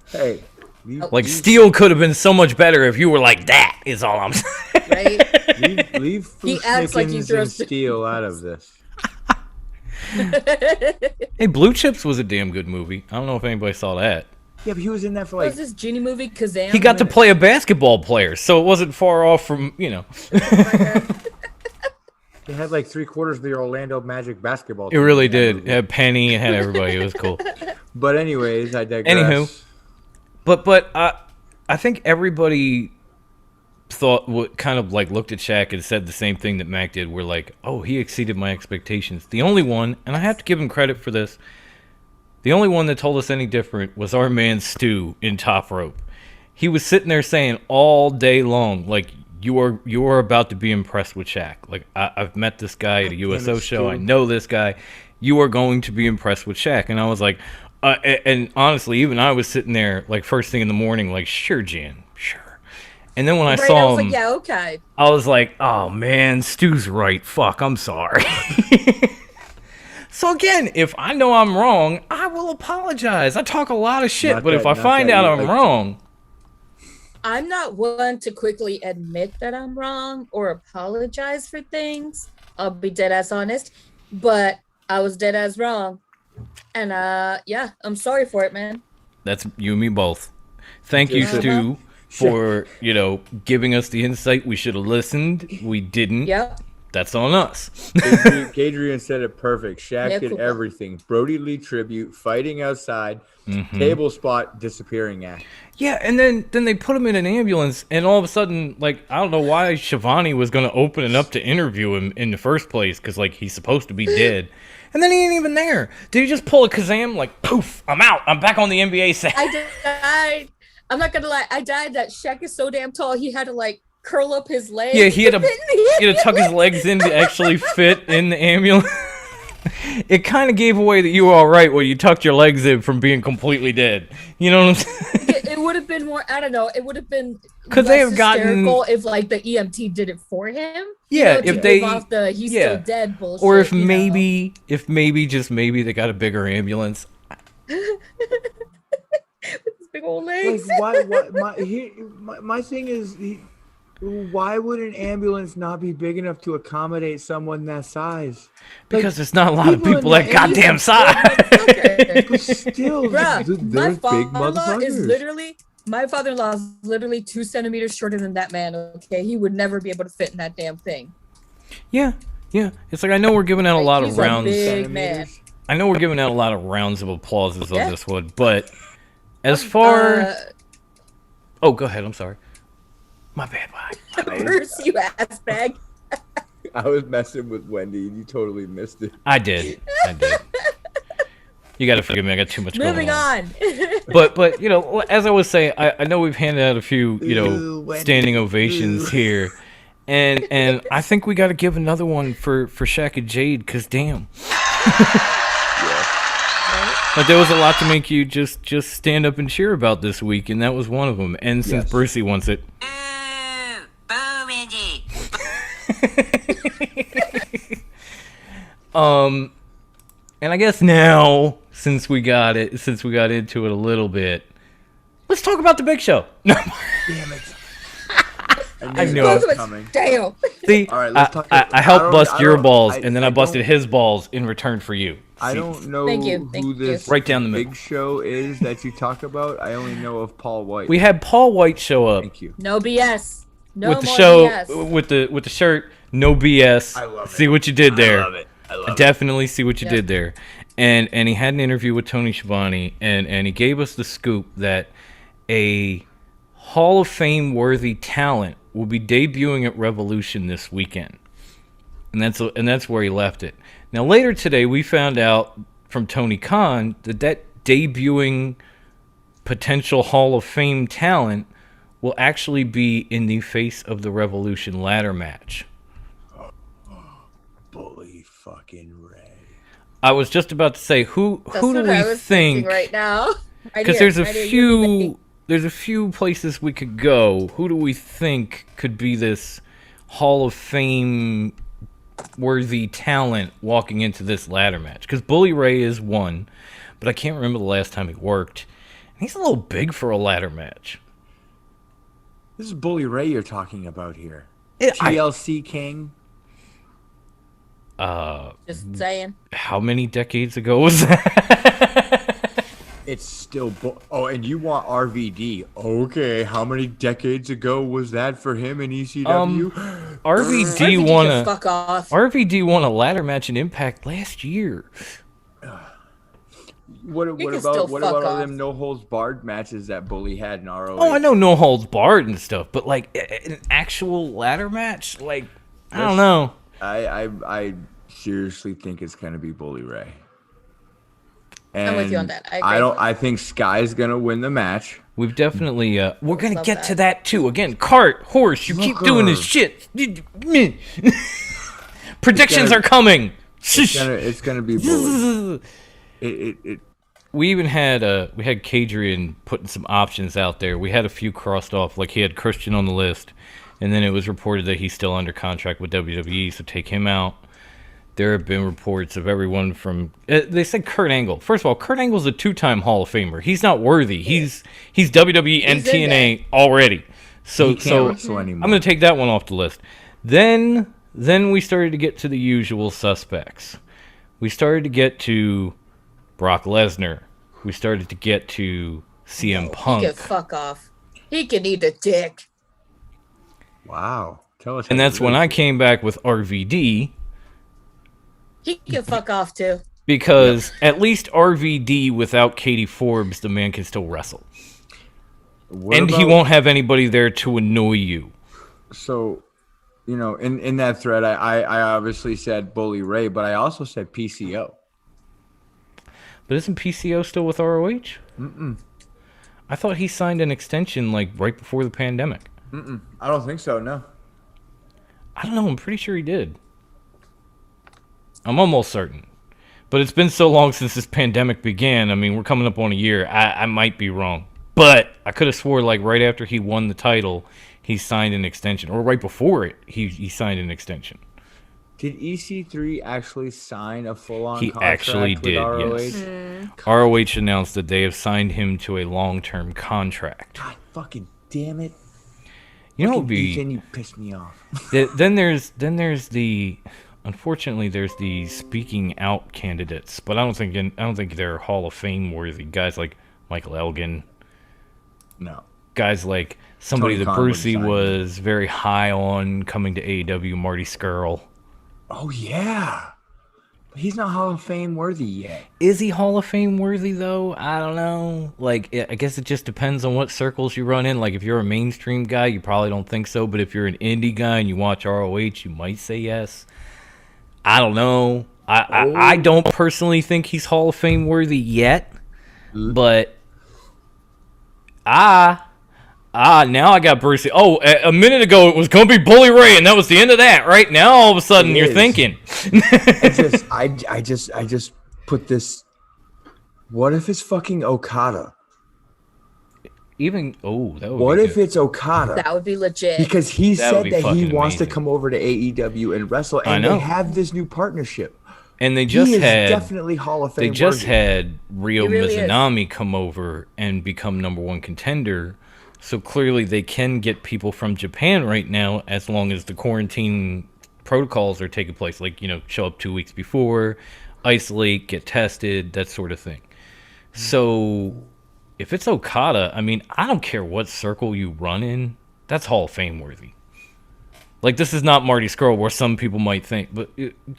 Hey. Steel could have been so much better if you were like that, is all I'm saying. Right? Leave He acts like he Snickens throws and Steel out of this. Hey, Blue Chips was a damn good movie. I don't know if anybody saw that. Yeah, but he was in that for What like. was this genie movie? Kazam? He got to play a basketball player, so it wasn't far off from, It had like 3/4 of the Orlando Magic basketball It team really in that did. movie. It had Penny, it had everybody. It was cool. But anyways, I digress. Anywho. But I think everybody kind of like looked at Shaq and said the same thing that Mac did. We're like, oh, he exceeded my expectations. The only one, and I have to give him credit for this, the only one that told us any different was our man Stu in Top Rope. He was sitting there saying all day long, like, you are about to be impressed with Shaq. Like, I've met this guy at a USO show. I know this guy. You are going to be impressed with Shaq. And I was like, and honestly, even I was sitting there, like, first thing in the morning, like, sure, Jan, sure. And then when I saw I was him, like, yeah, okay. I was like, oh, man, Stu's right. Fuck, I'm sorry. So, again, if I know I'm wrong, I will apologize. I talk a lot of shit, but if I find out I'm wrong... I'm not one to quickly admit that I'm wrong or apologize for things. I'll be dead ass honest, but I was dead ass wrong. And yeah, I'm sorry for it, man. That's you and me both. Thank you, Uh-huh. Stu, for giving us the insight. We should have listened. We didn't. Yep. That's on us. Adrian said it perfect. Shaq Yeah, did cool. everything. Brody Lee tribute, fighting outside, Mm-hmm. table spot, disappearing act. Yeah, and then they put him in an ambulance, and all of a sudden, like, I don't know why Shivani was going to open it up to interview him in the first place, because, like, he's supposed to be dead. And then he ain't even there. Did he just pull a Kazam, like, poof, I'm out. I'm back on the NBA set. I died. I'm not gonna lie. I died that Shaq is so damn tall. He had to like curl up his legs. Yeah, he had to fit in the he had to tuck his legs in to actually fit in the ambulance. It kind of gave away that you were all right when you tucked your legs in from being completely dead. You know what I'm saying? It would have been more. I don't know. It would have been. Could they less have gotten- hysterical if like the EMT did it for him? Yeah, to if they- give off the he's still dead bullshit. Or if you know? maybe, just maybe they got a bigger ambulance. His big old Like, legs. why? My thing is, why would an ambulance not be big enough to accommodate someone that size? Because there's not a lot of people in people the that goddamn 80s size. Okay. But still, Bruh, they're my big father-in-law is motherfuckers. literally. My father-in-law is literally 2 centimeters shorter than that man. Okay, he would never be able to fit in that damn thing. Yeah. It's like I know we're giving out a Like, lot of he's a rounds. big man. I know we're giving out a lot of rounds of applauses Yeah. on this one, but as far oh, go ahead. I'm sorry. My bad. Bruce, you ass bag. I was messing with Wendy, and you totally missed it. I did. You got to forgive me. I got too much Moving going on. on. But as I was saying, I know we've handed out a few Ooh, Wendy. standing ovations Ooh. here, and I think we got to give another one for Shaq and Jade, because damn. But there was a lot to make you just stand up and cheer about this week, and that was one of them. And since Yes. Brucey wants it, Boo, Wendy. and I guess now since we got into it a little bit, let's talk about the Big Show. No, Damn it! I knew Both it. of us. Damn. See, All right, let's talk- I helped I bust don't- your balls, I- and then I I busted don't- his balls in return for you. I See, don't know Thank you, who thank you. this Right down the middle. Big Show is that you talk about. I only know of Paul White. We had Paul White show up Thank you. No BS. No with the more show BS. with the shirt. No BS. I love See it. what you did there. I love it. I love I it. definitely see what you Yeah. did there. And he had an interview with Tony Schiavone, and he gave us the scoop that a Hall of Fame worthy talent will be debuting at Revolution this weekend. And that's where he left it. Now later today we found out from Tony Khan that debuting potential Hall of Fame talent will actually be in the Face of the Revolution ladder match. Bully fucking Ray. I was just about to say who That's do what we I was think? thinking right now. Because there's a few places we could go. Who do we think could be this Hall of Fame worthy talent walking into this ladder match? Because Bully Ray is one, but I can't remember the last time he worked. And he's a little big for a ladder match. This is Bully Ray you're talking about here. I- TLC King. Just saying. How many decades ago was that? It's still. Oh, and you want RVD? Okay, how many decades ago was that for him in ECW? RVD Or won could you a just fuck off. RVD won a ladder match in Impact last year. What can still about fuck all off. them no holds barred matches that Bully had in ROH? Oh, I know no holds barred and stuff, but like an actual ladder match, like I don't know. I seriously think it's gonna be Bully Ray. And I'm with you on that. I agree. I think Sky's gonna win the match. We've definitely we're gonna Love get to that. that too. Again, cart, horse, you keep doing this shit. Predictions gonna- are coming. It's gonna be Bully. We even had we had Kadrian putting some options out there. We had a few crossed off, like he had Christian on the list, and then it was reported that he's still under contract with WWE, so take him out. There have been reports of everyone from they said Kurt Angle. First of all, Kurt Angle's a 2-time Hall of Famer. He's not worthy. He's WWE and He's in TNA already. So He can't wrestle anymore. I'm going to take that one off the list. Then we started to get to the usual suspects. We started to get to Brock Lesnar. We started to get to CM Punk. He can fuck off. He can eat a dick. Wow. Tell us. And that's when I came back with RVD, He can fuck off too. because at least RVD without Katie Forbes, the man can still wrestle. And he won't have anybody there to annoy you. So, you know, in that thread, I obviously said Bully Ray, but I also said PCO. But isn't PCO still with ROH? I thought he signed an extension like right before the pandemic. I don't think so, no. I don't know. I'm pretty sure he did. I'm almost certain. But it's been so long since this pandemic began. I mean, we're coming up on a year. I might be wrong. But I could have swore like right after he won the title, he signed an extension. Or right before it, he signed an extension. Did EC3 actually sign a full-on He contract actually with did, ROH? yes. ROH announced that they have signed him to a long-term contract. God fucking damn it. You know what Fucking would be... Ethan, you pissed me off. Then there's the... Unfortunately, there's the speaking out candidates, but I don't think they're Hall of Fame worthy. Guys like Michael Elgin, No. guys like somebody Tony that Khan wouldn't Brucey sign him. was very high on coming to AEW, Marty Scurll. Oh, yeah. But he's not Hall of Fame worthy yet. Is he Hall of Fame worthy though? I don't know. Like, I guess it just depends on what circles you run in. Like, if you're a mainstream guy, you probably don't think so. But if you're an indie guy and you watch ROH, you might say yes. I don't know. I don't personally think he's Hall of Fame worthy yet, but now I got Brucey. Oh, a minute ago it was gonna be Bully Ray, and that was the end of that. Right now, all of a sudden It you're is. thinking. I just put this. What if it's fucking Okada? That would What be if good. it's Okada? That would be legit. Because he That would said be that he fucking wants to amazing. come over to AEW and wrestle, I and know. they have this new partnership. And they just he is had definitely Hall of Fame. they just worthy. had Ryo He really is. Mizunami come over and become #1 contender. So clearly they can get people from Japan right now, as long as the quarantine protocols are taking place. Like, show up 2 weeks before, isolate, get tested, that sort of thing. So if it's Okada, I mean, I don't care what circle you run in, that's Hall of Fame worthy. Like, this is not Marty Scurll, where some people might think, but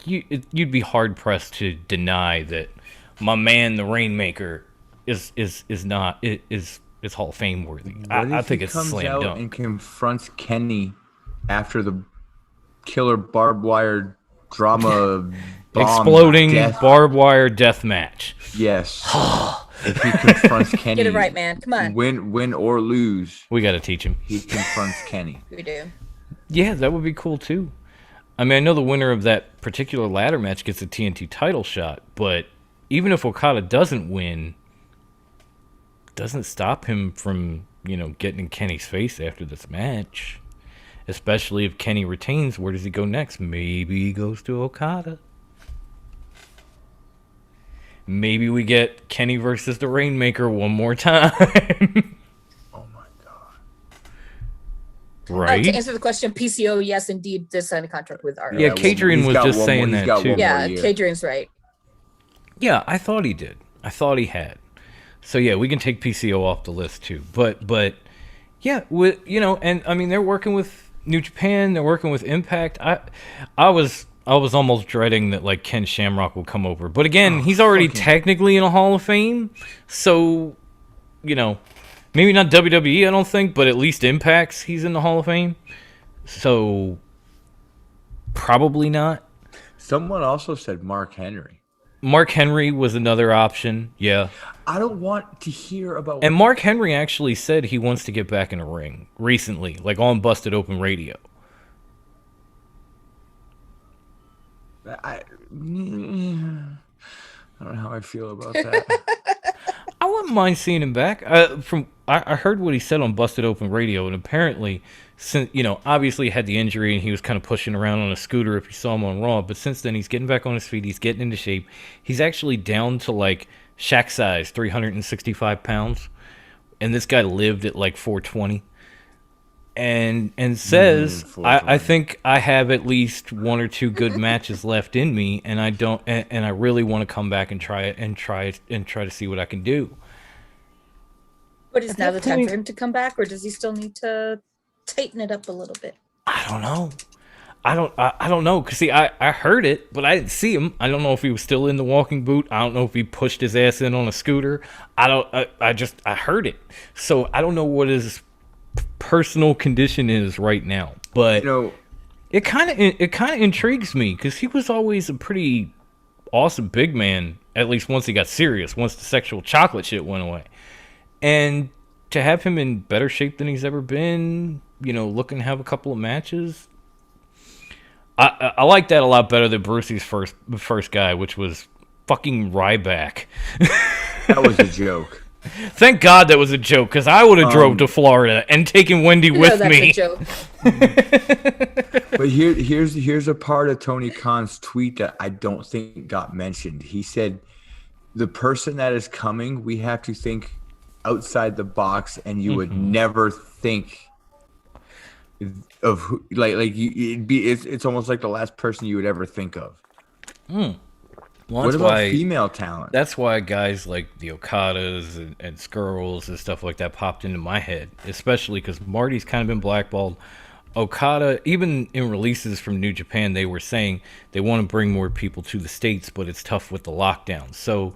you'd be hard pressed to deny that my man, the Rainmaker, is Hall of Fame worthy. What I if think he it's comes slam out dunk. and confronts Kenny after the killer barbed wire drama bomb Exploding death? barbed wire death match. Yes. If he confronts Kenny, Get it right, man. Come on. win or lose, We got to teach him. he confronts Kenny. We do. Yeah, that would be cool too. I mean, I know the winner of that particular ladder match gets a TNT title shot, but even if Okada doesn't win, doesn't stop him from, getting in Kenny's face after this match. Especially if Kenny retains, where does he go next? Maybe he goes to Okada. Maybe we get Kenny versus the Rainmaker one more time. Oh my god. Right? To answer the question, PCO, yes, indeed, did sign a contract with ROH. Yeah, Kadrian he's was got just one saying more- that he's got too. one more Yeah, year. Kadrian's right. Yeah, I thought he did. I thought he had. So yeah, we can take PCO off the list too. But yeah, and I mean they're working with New Japan, they're working with Impact. I was almost dreading that like Ken Shamrock will come over. But again, he's already technically in a Hall of Fame. So, maybe not WWE, I don't think, but at least Impact's he's in the Hall of Fame. So probably not. Someone also said Mark Henry. Mark Henry was another option. Yeah. I don't want to hear about. And Mark Henry actually said he wants to get back in a ring recently, like on Busted Open Radio. I don't know how I feel about that. I wouldn't mind seeing him back. I heard what he said on Busted Open Radio, and apparently, since obviously he had the injury and he was kind of pushing around on a scooter if you saw him on Raw, but since then he's getting back on his feet, he's getting into shape. He's actually down to like Shaq size, 365 pounds, and this guy lived at like 420. and says, fourth I one. think I have at least one or two good matches left in me, and I don't, and I really want to come back and try it and try to see what I can do. But is now the time point- for him to come back, or does he still need to tighten it up a little bit? I don't know. I don't know. Cause see, I heard it, but I didn't see him. I don't know if he was still in the walking boot. I don't know if he pushed his ass in on a scooter. I heard it. So I don't know what his personal condition is right now. But You know, it kind of intrigues me because he was always a pretty awesome big man. At least once he got serious, once the sexual chocolate shit went away, and to have him in better shape than he's ever been, looking to have a couple of matches. I like that a lot better than Brucey's first guy, which was fucking Ryback. that was a joke. Thank God that was a joke, because I would have drove to Florida and taken Wendy with that's me. a joke. But here's a part of Tony Khan's tweet that I don't think got mentioned. He said, "The person that is coming, we have to think outside the box, and you would never think of who, it's almost like the last person you would ever think of." Well, What that's about why female talent? that's why guys like the Okadas and Skruls and stuff like that popped into my head, especially because Marty's kind of been blackballed. Okada, even in releases from New Japan, they were saying they want to bring more people to the States, but it's tough with the lockdown. So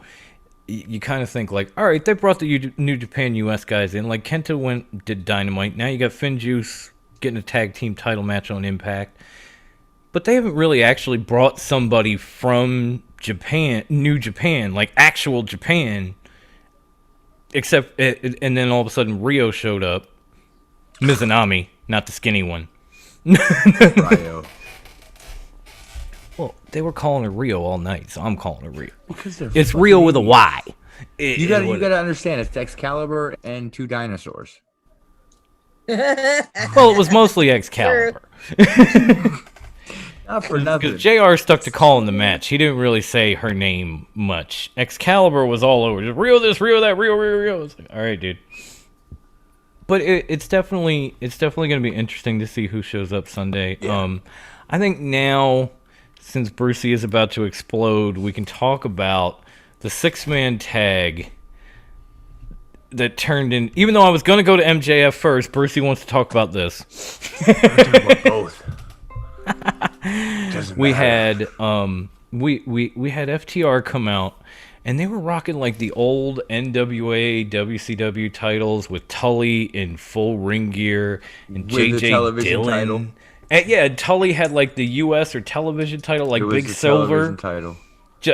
you kind of think like, all right, they brought the New Japan US guys in. Like Kenta did Dynamite. Now you got FinJuice getting a tag team title match on Impact. But they haven't really actually brought somebody from Japan, New Japan, like actual Japan, except, and then all of a sudden Rio showed up. Mizunami, not the skinny one. Ryo. Well, they were calling her Rio all night, so I'm calling her Rio. Because they're It's Rio with a Y. You gotta understand, it's Excalibur and two dinosaurs. Well, it was mostly Excalibur. Not for nothing. Because JR stuck to calling the match. He didn't really say her name much. Excalibur was all over. Just Rio this, Rio that, Rio. It's like, all right, dude. But it's definitely going to be interesting to see who shows up Sunday. Yeah. I think now, since Brucey is about to explode, we can talk about the 6-man tag that turned in. Even though I was going to go to MJF first, Brucey wants to talk about this. Both. Doesn't We matter. had we had FTR come out, and they were rocking like the old NWA WCW titles with Tully in full ring gear and With the JJ television Dillon. title. And yeah, Tully had like the US or television title, like It was Big the Silver. television title.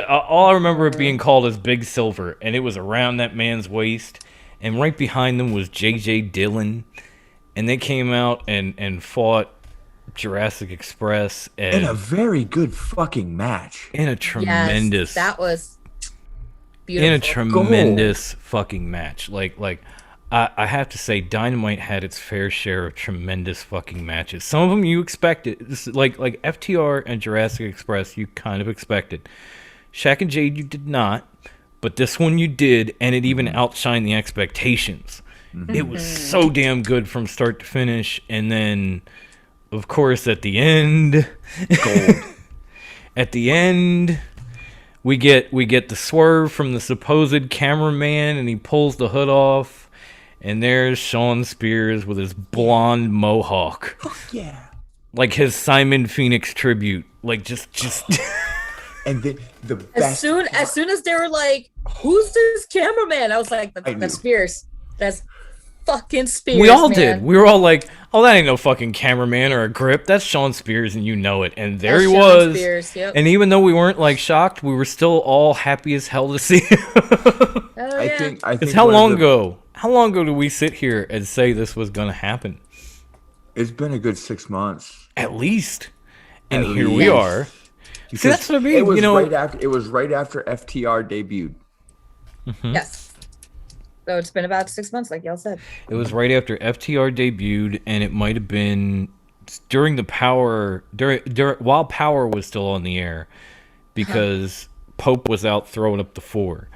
All I remember it being called is Big Silver, and it was around that man's waist. And right behind them was JJ Dillon, and they came out and fought Jurassic Express In a very good fucking match. in a tremendous Yes, that was beautiful. in a tremendous fucking match. Like I have to say, Dynamite had its fair share of tremendous fucking matches. Some of them you expected, like FTR and Jurassic Express, you kind of expected. Shaq and Jade, you did not, but this one you did, and it even outshined the expectations. It was so damn good from start to finish, and then, of course, at the end, Gold. at the end, we get the swerve from the supposed cameraman, and he pulls the hood off, and there's Shawn Spears with his blonde mohawk, Yeah. like his Simon Phoenix tribute, like just. And the As best soon as they were like, "Who's this cameraman?" I was like, I knew. "That's Spears. That's fucking Spears." We all man. did. We were all like, "Oh, that ain't no fucking cameraman or a grip. That's Shawn Spears, and you know it." And there That's he Shawn was. Spears, yep. And even though we weren't like shocked, we were still all happy as hell to see him. Oh, I yeah. think It's how one of long the- ago? How long ago did we sit here and say this was gonna happen? It's been a good 6 months. At least. And At here we least. are. Because that's what I mean, It was you know- it was right after FTR debuted. Yes. So it's been about 6 months, like y'all said. It was right after FTR debuted, and it might have been during the Power while Power was still on the air, because Pope was out throwing up the 4,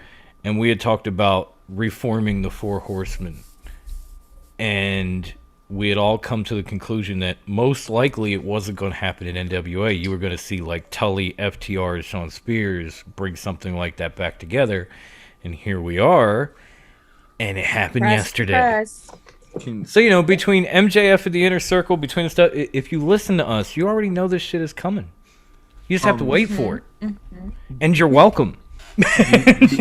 and we had talked about reforming the 4 Horsemen, and we had all come to the conclusion that most likely it wasn't going to happen in NWA. You were going to see like Tully, FTR, Shawn Spears bring something like that back together, and here we are, and it happened yesterday. Press. So between MJF and the Inner Circle, between the stuff, if you listen to us, you already know this shit is coming. You just have to wait for it, and you're welcome.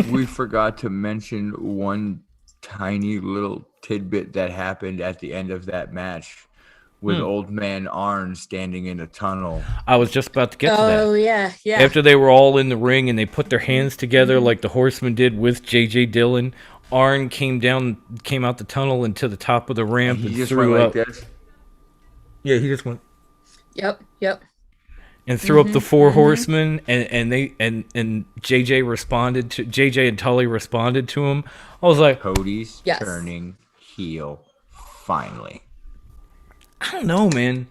We forgot to mention one tiny little tidbit that happened at the end of that match with old man Arn standing in a tunnel. I was just about to get to that. Oh yeah. After they were all in the ring and they put their hands together like the Horsemen did with J.J. Dillon, Arn came out the tunnel into the top of the ramp and He just threw went up. like this. Yeah, he just went Yep. and threw up the four horsemen, and JJ responded to JJ and Tully responded to him. I was like, Cody's Yes. turning heel finally. I don't know, man.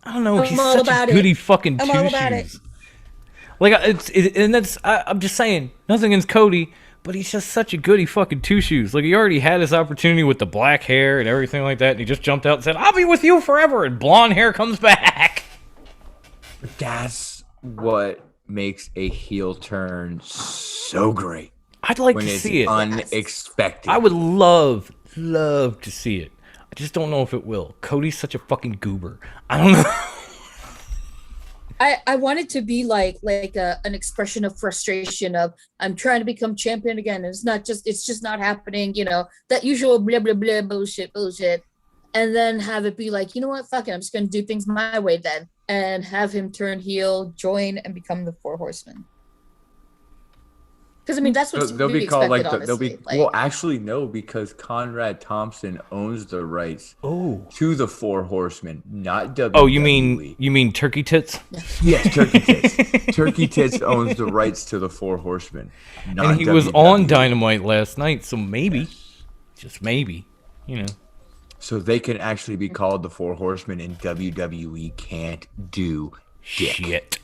I don't know. I'm He's all such about a it. goody fucking I'm two all about shoes. Like I'm just saying, nothing against Cody, but he's just such a goody fucking two shoes. Like he already had his opportunity with the black hair and everything like that, and he just jumped out and said, "I'll be with you forever," and blonde hair comes back. That's what makes a heel turn so great. I'd like When to it's see it. unexpected. I would love to see it. I just don't know if it will. Cody's such a fucking goober. I don't know. I want it to be like an expression of frustration of I'm trying to become champion again. It's just not happening, that usual blah blah blah bullshit. And then have it be like, you know what, fuck it, I'm just gonna do things my way then. And have him turn heel, join, and become the Four Horsemen. Because I mean that's what they'll be called like honestly. they'll be well actually no, because Conrad Thompson owns the rights to the Four Horsemen, not WWE. Oh, you mean Turkey Tits? Yes, Turkey Tits. Turkey Tits owns the rights to the Four Horsemen. Not And he was WWE. on Dynamite last night, so maybe, just maybe, So they can actually be called the Four Horsemen, and WWE can't do dick.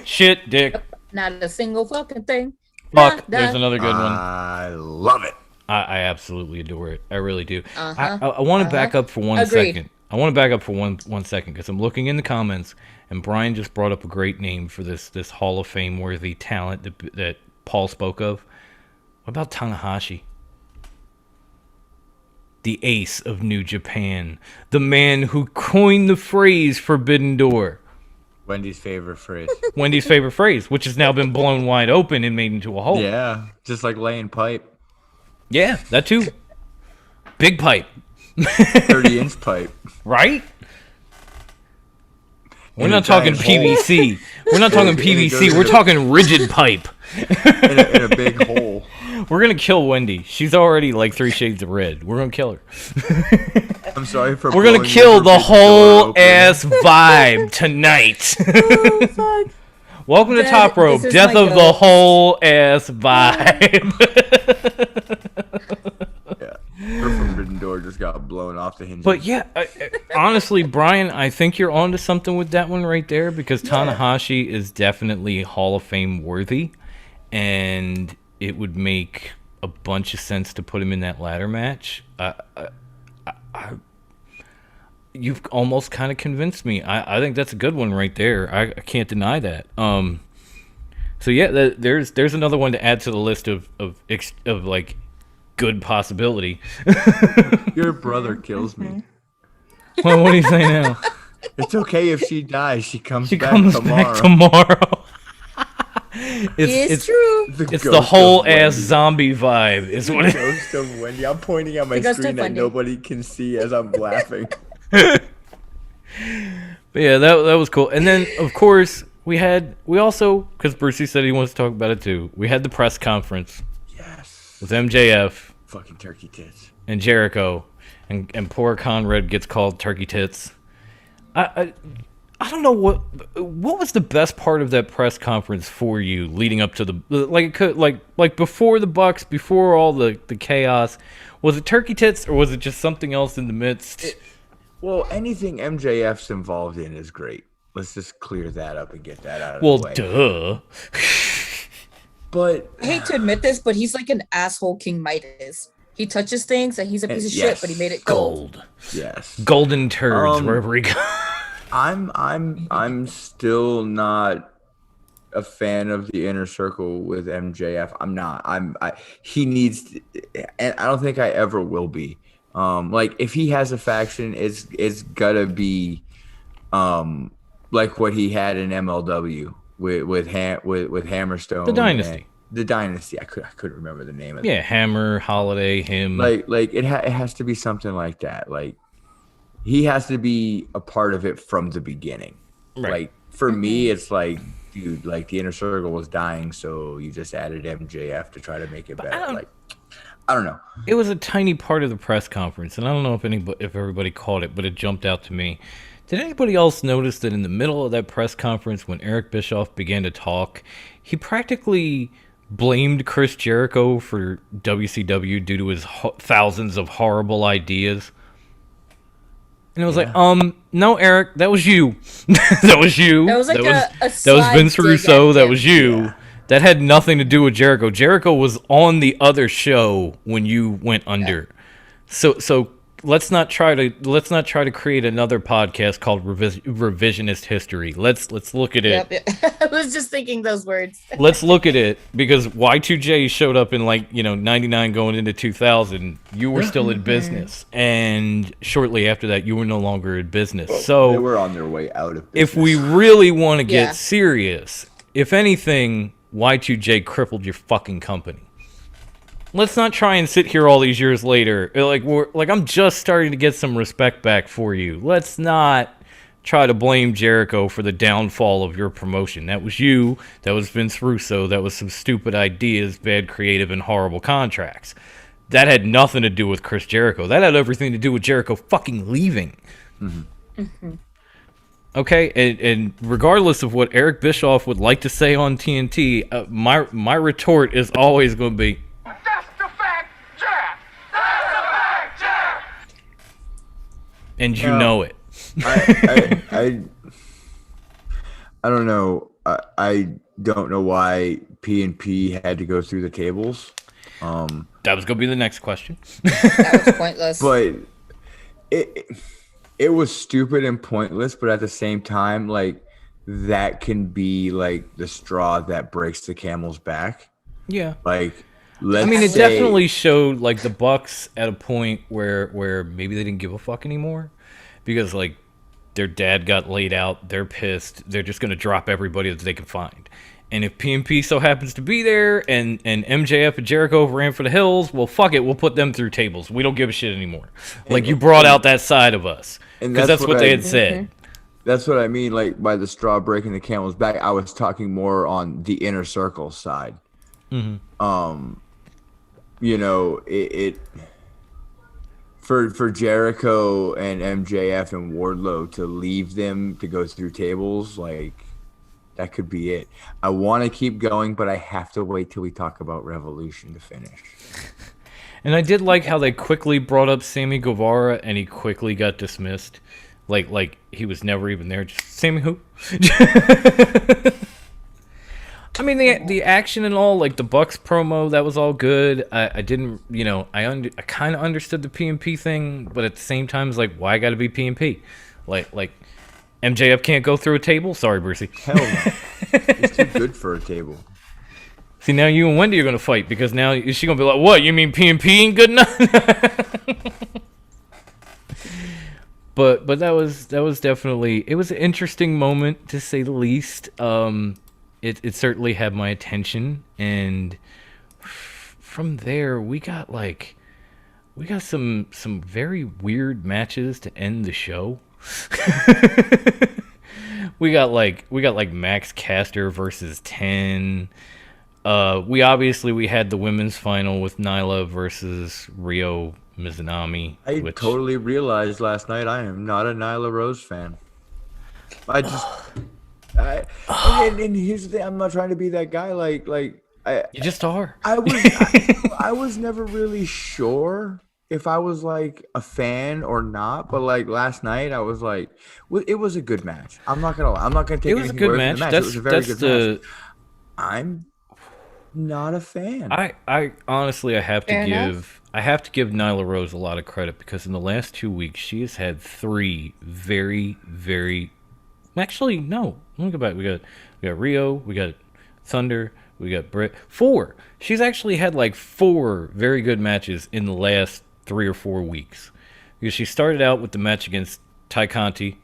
Shit, dick. Not a single fucking thing. Fuck, there's another good one. I love it. I absolutely adore it. I really do. Uh-huh. I want to back up for one Agreed. second. I want to back up for one second because I'm looking in the comments, and Brian just brought up a great name for this Hall of Fame worthy talent that Paul spoke of. What about Tanahashi? The ace of New Japan, the man who coined the phrase "Forbidden Door." Wendy's favorite phrase. Wendy's favorite phrase, which has now been blown wide open and made into a hole. Yeah, just like laying pipe. Yeah, that too. Big pipe. 30-inch pipe. Right? We're In not a talking giant hole. PVC. We're not talking And it goes PVC. We're into- talking rigid pipe. in a big hole. We're going to kill Wendy. She's already like 3 shades of red. We're going to kill her. I'm sorry for We're going to blowing kill your the forbidden door whole open. ass vibe tonight. Oh, fuck. Welcome to Death- Top Rope. this is Death my of the ghost. whole ass vibe. Yeah. Her forbidden door just got blown off the hinges. But yeah, honestly, Brian, I think you're onto something with that one right there because Tanahashi is definitely Hall of Fame worthy, and it would make a bunch of sense to put him in that ladder match. You've almost kind of convinced me. I think that's a good one right there. I can't deny that. So yeah, there's another one to add to the list of like good possibility. Your brother kills me. Well, what do you say now? It's okay if she dies. She comes She back comes tomorrow. back tomorrow. It's true. It's the ghost whole of ass Wendy. zombie vibe. Is what it Ghost of Wendy. I'm pointing at my The ghost screen of that Wendy. nobody can see as I'm laughing. But yeah, that was cool. And then of course we also, because Brucey said he wants to talk about it too, we had the press conference Yes. with MJF Fucking turkey tits. and Jericho, and poor Conrad gets called Turkey Tits. I don't know what was the best part of that press conference for you leading up to like before the Bucks, before all the chaos. Was it Turkey Tits or was it just something else in the midst? Well, anything MJF's involved in is great. Let's just clear that up and get that out of Well, the way. duh. But I hate to admit this, but he's like an asshole King Midas. He touches things and he's a piece of shit, Yes. but he made it gold. Gold. Yes. Golden turds wherever he goes. I'm still not a fan of the inner circle with MJF. I'm not. He needs to, and I don't think I ever will be. Like if he has a faction, it's gotta be like what he had in MLW with Hammerstone. The Dynasty. The Dynasty. I couldn't remember the name of it. Yeah, Hammer, Holiday, him. Like it has to be something like that. Like he has to be a part of it from the beginning. Right. Like for me, it's like, dude, like the inner circle was dying, so you just added MJF to try to make it better. I don't know. It was a tiny part of the press conference, and I don't know if everybody caught it, but it jumped out to me. Did anybody else notice that in the middle of that press conference, when Eric Bischoff began to talk, he practically blamed Chris Jericho for WCW due to his thousands of horrible ideas? And it was like, no, Eric, that was you. That was you. That was like that was slide Vince dig Russo. at That him. was you. Yeah. That had nothing to do with Jericho. Jericho was on the other show when you went under. So let's not try to create another podcast called Revisionist History. Let's look at it. Yep. I was just thinking those words. Let's look at it, because Y2J showed up in 99 going into 2000. You were still in business, and shortly after that, you were no longer in business. They So were on their way out of business. if we really want to get Yeah. serious, if anything, Y2J crippled your fucking company. Let's not try and sit here all these years later. I'm just starting to get some respect back for you. Let's not try to blame Jericho for the downfall of your promotion. That was you. That was Vince Russo. That was some stupid ideas, bad creative, and horrible contracts. That had nothing to do with Chris Jericho. That had everything to do with Jericho fucking leaving. Okay, and regardless of what Eric Bischoff would like to say on TNT, my retort is always going to be, That's the fact, Jeff! That's the fact, Jeff! and you Yeah. know it. I don't know. I don't know why P&P had to go through the tables. That was going to be the next question. That was pointless. But it was stupid and pointless, but at the same time, like that can be like the straw that breaks the camel's back. Yeah. Like let's I mean, it say, definitely showed like the Bucks at a point where maybe they didn't give a fuck anymore, because like their dad got laid out, they're pissed, they're just gonna drop everybody that they can find. And if P&P so happens to be there, and MJF and Jericho ran for the hills, well, fuck it, we'll put them through tables. We don't give a shit anymore. Like you brought out that side of us, and because that's what they had said. That's what I mean. Like by the straw breaking the camel's back, I was talking more on the inner circle side. It for Jericho and MJF and Wardlow to leave them to go through tables, like that could be it. I want to keep going, but I have to wait till we talk about Revolution to finish. And I did like how they quickly brought up Sammy Guevara, and he quickly got dismissed. Like he was never even there. Just Sammy who? I mean, the action and all, like the Bucks promo, that was all good. I didn't, I kind of understood the P&P thing, but at the same time, it's like, why got to be P&P? Like MJF can't go through a table? Sorry, Brucey. Hell no, it's too good for a table. See, now you and Wendy are going to fight, because now she's going to be like, what, you mean P&P ain't good enough? But that was definitely, it was an interesting moment, to say the least. It certainly had my attention, and from there we got some very weird matches to end the show. we got Max Caster versus 10. We had the women's final with Nyla versus Rio Mizunami. I totally realized last night I am not a Nyla Rose fan. And here's the thing: I'm not trying to be that guy. You just are. I was never really sure if I was like a fan or not. But like last night, I was like, it was a good match. I'm not gonna lie. I'm not gonna take It was a anything good away match. from the match. It was a very good match. not a fan. I honestly I have to Fair enough. give Nyla Rose a lot of credit because in the last 2 weeks she has had 3 very, very actually no. Let me go back. We got Rio, we got Thunder, we got Britt. 4. She's actually had like 4 very good matches in the last 3 or 4 weeks. Because she started out with the match against Ty Conti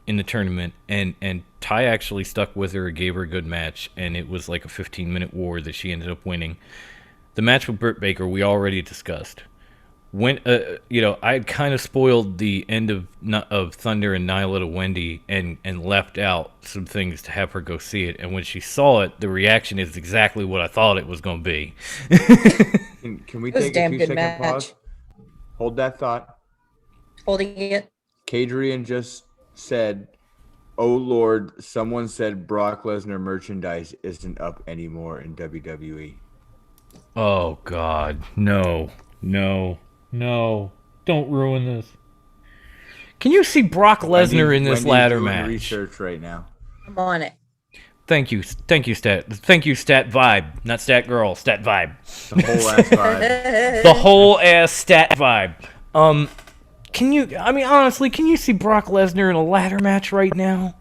in the tournament, and Ty actually stuck with her, gave her a good match, and it was like a 15-minute war that she ended up winning. The match with Britt Baker we already discussed. When I had kind of spoiled the end of Thunder and Nyla to Wendy and left out some things to have her go see it, and when she saw it, the reaction is exactly what I thought it was going to be. Can we It was a take a damn 2 good second match. pause? Hold that thought. Holding it. Kadrian just said, "Oh Lord, someone said Brock Lesnar merchandise isn't up anymore in WWE." Oh God, no, don't ruin this. Can you see Brock Lesnar in this Wendy's ladder doing match? research right now. I'm on it. Thank you, Stat. Thank you, Stat Vibe, not Stat Girl, Stat Vibe. The whole ass vibe. The whole ass Stat Vibe. Can you? I mean, honestly, can you see Brock Lesnar in a ladder match right now?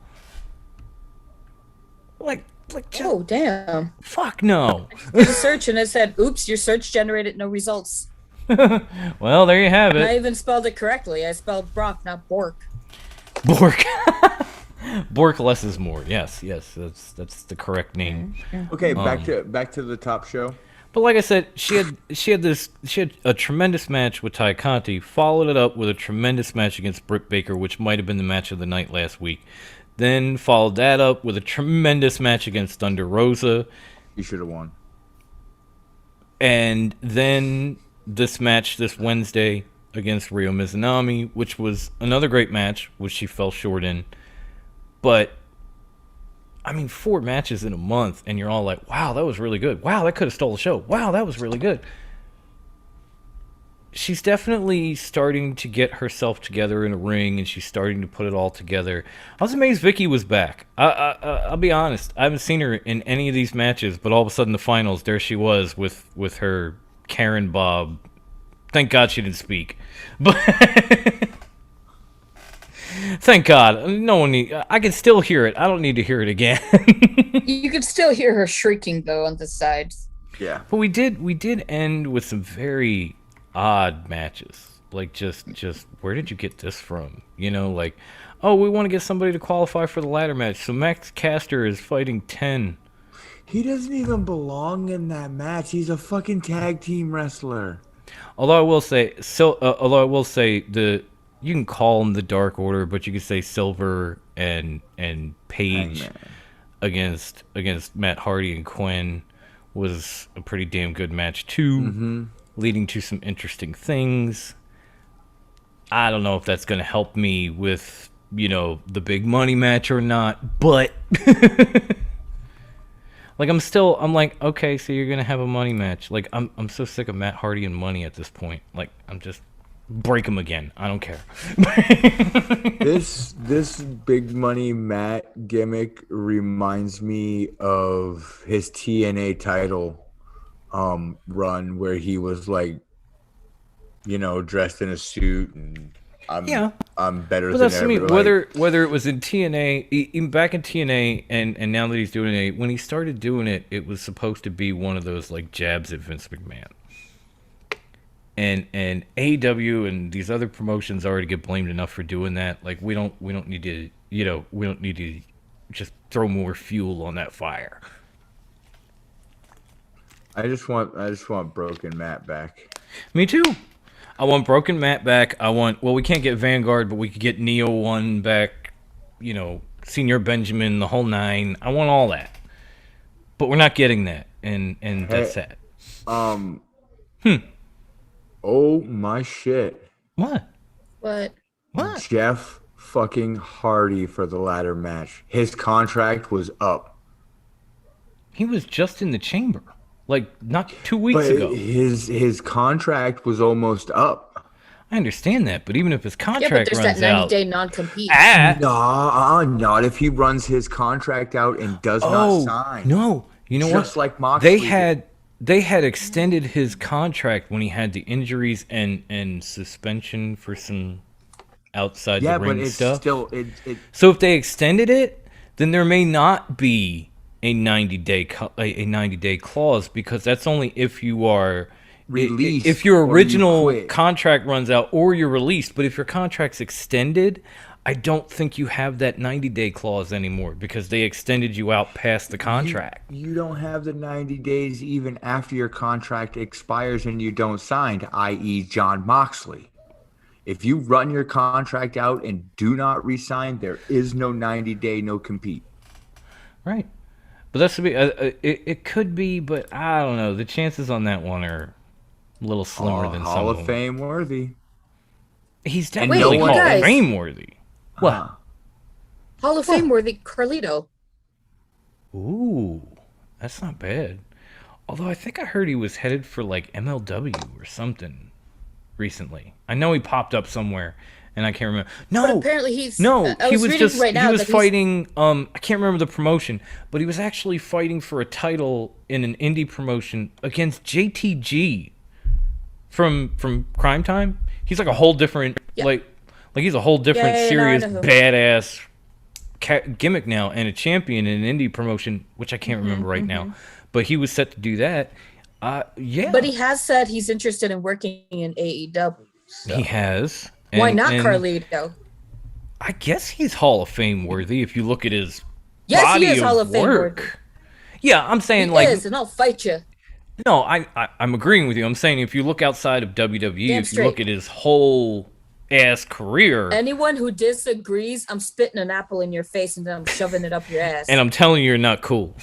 Like, just, Oh, damn. fuck no. Did a search and it said, oops, your search generated no results. Well, there you have And I it. even spelled it correctly. I spelled Brock, not Bork. Bork. Bork less is more. Yes, that's the correct name. Okay, back to the top show. But like I said, she had a tremendous match with Ty Conti, followed it up with a tremendous match against Britt Baker, which might have been the match of the night last week. Then followed that up with a tremendous match against Thunder Rosa, You should have won. and then this match this Wednesday against Ryo Mizunami, which was another great match, which she fell short in. But I mean, 4 matches in a month, and you're all like, wow, that was really good. Wow, that could have stole the show. Wow, that was really good. She's definitely starting to get herself together in a ring, and she's starting to put it all together. I was amazed Vicky was back. I'll be honest. I haven't seen her in any of these matches, but all of a sudden the finals, there she was with her Karen Bob. Thank God she didn't speak. But thank God. No one I can still hear it. I don't need to hear it again. You could still hear her shrieking, though, on the sides. Yeah. But we did end with some very odd matches. Like just where did you get this from? You know, like, oh, we want to get somebody to qualify for the ladder match. So Max Caster is fighting 10. He doesn't even belong in that match. He's a fucking tag team wrestler. Although I will say you can call him the Dark Order, but you could say Silver and Paige Hangman. against Matt Hardy and Quinn was a pretty damn good match too, leading to some interesting things. I don't know if that's going to help me with, the big money match or not, but like I'm like, okay, so you're going to have a money match. Like I'm so sick of Matt Hardy and money at this point. Like I'm just break him again. I don't care. This big money Matt gimmick reminds me of his TNA title run where he was like, dressed in a suit and I'm better But than that's to me, everybody. whether it was in TNA, even back in TNA, and now that he's doing it, when he started doing it, it was supposed to be one of those like jabs at Vince McMahon. And AEW and these other promotions already get blamed enough for doing that. Like we don't need to we don't need to just throw more fuel on that fire. I just want Broken Matt back. Me too. I want Broken Matt back. We can't get Vanguard, but we could get Neo 1 back, Senior Benjamin, the whole 9. I want all that. But we're not getting that, and that's sad. Oh my shit. What? What? Jeff fucking Hardy for the ladder match. His contract was up. He was just in the chamber, like not 2 weeks But ago. his contract was almost up. I understand that, but even if his Yeah, but contract there's that runs out, 90-day non-compete. Not if he runs his contract out and does not sign. no, you know what? Just like Moxley. they had extended his contract when he had the injuries and suspension for some outside Yeah, the but ring it's stuff. still So if they extended it, then there may not be a 90-day clause, because that's only if you are Released if your or you original quit. contract runs out or you're released. But if your contract's extended, I don't think you have that 90-day clause anymore, because they extended you out past the contract. You don't have the 90 days even after your contract expires and you don't sign, i.e. John Moxley. If you run your contract out and do not re-sign, there is no 90-day no compete. Right. But that's to be. It could be, but I don't know. The chances on that one are a little slimmer than Hall some of them. Fame worthy. He's And definitely no one- Hall of guys. Fame worthy. What? Huh. Hall of Fame worthy Carlito. Ooh, that's not bad. Although I think I heard he was headed for like MLW or something recently. I know he popped up somewhere, and I can't remember. But No, apparently he's. no, I he was was reading just right now he was that he's- fighting. I can't remember the promotion, but he was actually fighting for a title in an indie promotion against JTG from Crime Time. He's like a whole different Yeah. like he's a whole different Yeah, no, I serious know who. badass gimmick now, and a champion in an indie promotion, which I can't remember right now. But he was set to do that. Yeah, But he has said he's interested in working in AEW. he has. Why And- not and Carlito? I guess he's Hall of Fame worthy if you look at his Yes, body he is of Hall of Fame work. worthy. Yeah, I'm He saying like is, and I'll fight you. no, I'm agreeing with you. I'm saying if you look outside of WWE, Damn if you look straight. at his whole ass career, Anyone who disagrees, I'm spitting an apple in your face and then I'm shoving it up your ass. and I'm telling you, you're not cool.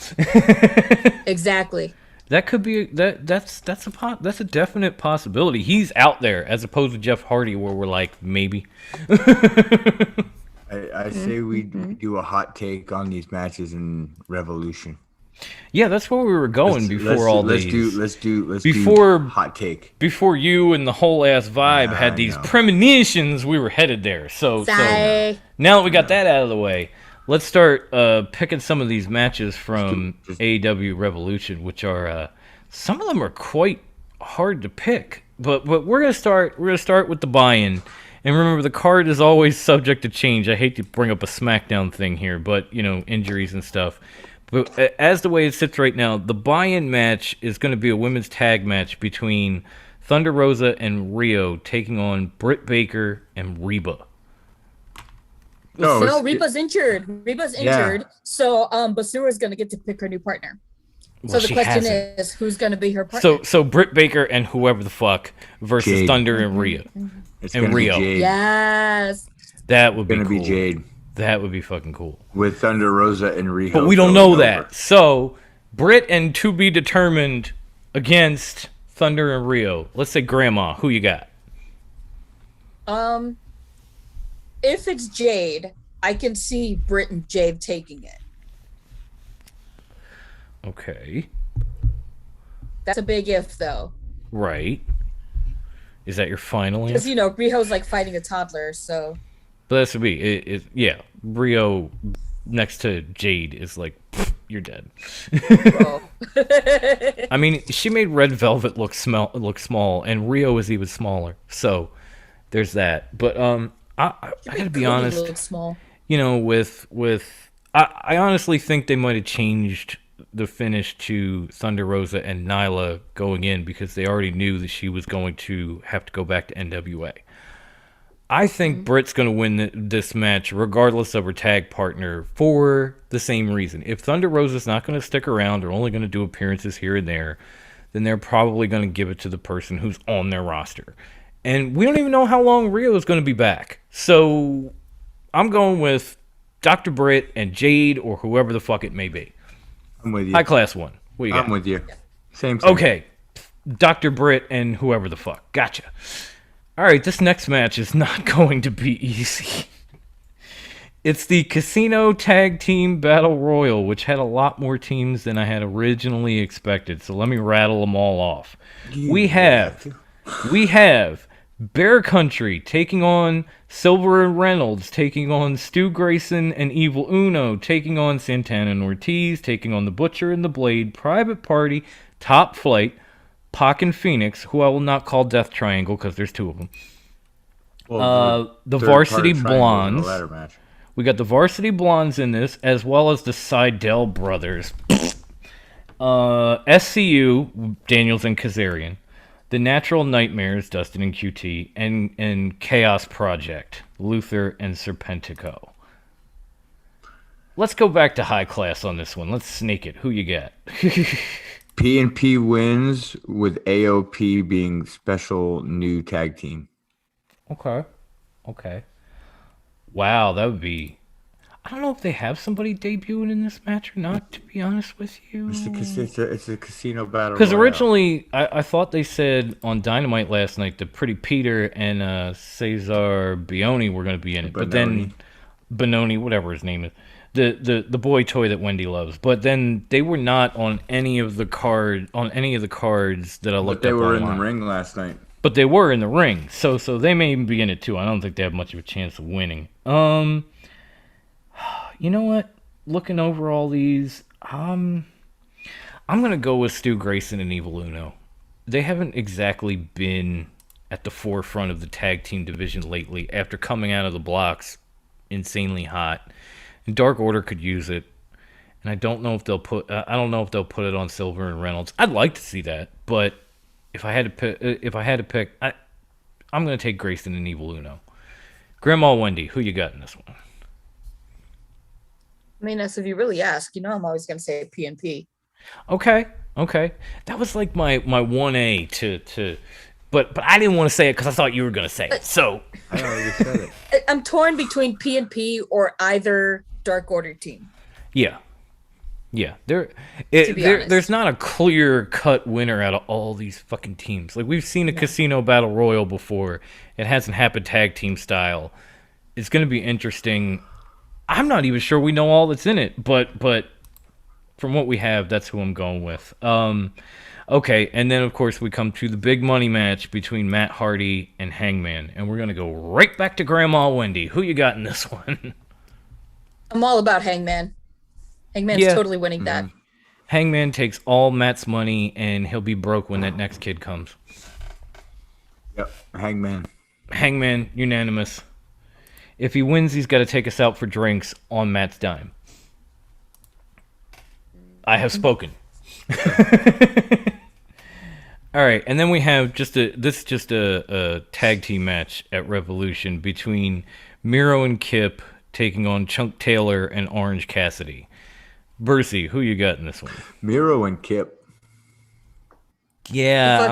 Exactly. That could be that's a definite possibility. He's out there as opposed to Jeff Hardy, where we're like maybe. I say we do a hot take on these matches in Revolution. Yeah, that's where we were going before all let's these. do Before- hot take. Before you and the whole ass vibe had I these know. premonitions, we were headed there. So Sigh. now that we got that out of the way, let's start picking some of these matches from AEW Revolution, which are some of them are quite hard to pick. But we're gonna start with the buy-in. And remember, the card is always subject to change. I hate to bring up a SmackDown thing here, but you know, injuries and stuff. But as the way it sits right now, the buy-in match is going to be a women's tag match between Thunder Rosa and Rio taking on Britt Baker and Reba. No, No, it's- Reba's injured. Reba's injured. So Basura's gonna get to pick her new partner. Well, So the she question hasn't. is, who's gonna be her partner? So Britt Baker and whoever the fuck versus Jade. Thunder and Rhea. It's and gonna Rio. be Jade. Yes. That would be Gonna cool. be Jade That would be fucking cool. with Thunder Rosa and Riho. But we don't going know over. that. So Britt and to be determined against Thunder and Rio. Let's say Grandma. Who you got? If it's Jade, I can see Britt and Jade taking it. Okay. That's a big if, though, Right. Is that your final because answer? Riho's like fighting a toddler. So But that's to be. Yeah. Rio next to Jade is like, pfft, you're dead. oh. I mean, she made Red Velvet look small, and Rio is even smaller. So there's that. But I gotta be Cody honest. looks small. You know, I honestly think they might have changed the finish to Thunder Rosa and Nyla going in because they already knew that she was going to have to go back to NWA. I think Britt's going to win this match regardless of her tag partner for the same reason. If Thunder Rosa's not going to stick around or only going to do appearances here and there, then they're probably going to give it to the person who's on their roster. And we don't even know how long Rio is going to be back. So I'm going with Dr. Britt and Jade or whoever the fuck it may be. I'm with you. High class one. What you got? I'm with you. Same. Okay. Dr. Britt and whoever the fuck. Gotcha. All right, this next match is not going to be easy. It's the Casino Tag Team Battle Royal, which had a lot more teams than I had originally expected. So let me rattle them all off. We have Bear Country taking on Silver and Reynolds, taking on Stu Grayson and Evil Uno, taking on Santana and Ortiz, taking on the Butcher and the Blade, Private Party, Top Flight, Pac and Phoenix, who I will not call Death Triangle because there's two of them. The Varsity Blondes. We got the Varsity Blondes in this, as well as the Seidel brothers. SCU, Daniels and Kazarian. The Natural Nightmares, Dustin and QT. And Chaos Project, Luther and Serpentico. Let's go back to high class on this one. Let's snake it. Who you got? P&P wins with AOP being special new tag team. Okay. Wow, that would be... I don't know if they have somebody debuting in this match or not, to be honest with you. It's a casino battle. Because originally, I thought they said on Dynamite last night that Pretty Peter and Cesar Bioni were going to be in it. But then... Benoni, whatever his name is. The boy toy that Wendy loves. But then they were not on any of the cards that I looked up online. They were in the ring last night. But they were in the ring, so they may even be in it too. I don't think they have much of a chance of winning. You know what? Looking over all these, I'm gonna go with Stu Grayson and Evil Uno. They haven't exactly been at the forefront of the tag team division lately. After coming out of the blocks, insanely hot, and Dark Order could use it. And I don't know if they'll put it on Silver and Reynolds. I'd like to see that, but. If I had to pick, I'm going to take Grayson and Evil Uno. Grandma Wendy, who you got in this one? I mean, as if you really ask, I'm always going to say PNP. Okay. That was like my 1A to but I didn't want to say it because I thought you were going to say it. So I already said it. I'm torn between PNP or either Dark Order team. Yeah. There's not a clear-cut winner out of all these fucking teams. Like, we've seen a casino battle royal before. It hasn't happened tag team style. It's going to be interesting. I'm not even sure we know all that's in it, but from what we have, that's who I'm going with. Okay, and then, of course, we come to the big money match between Matt Hardy and Hangman, and we're going to go right back to Grandma Wendy. Who you got in this one? I'm all about Hangman. Hangman's totally winning that. Hangman takes all Matt's money, and he'll be broke when that next kid comes. Yep, Hangman. Hangman, unanimous. If he wins, he's got to take us out for drinks on Matt's dime. I have spoken. All right, and then we have just a tag team match at Revolution between Miro and Kip taking on Chunk Taylor and Orange Cassidy. Brucey, who you got in this one? Miro and Kip. Yeah,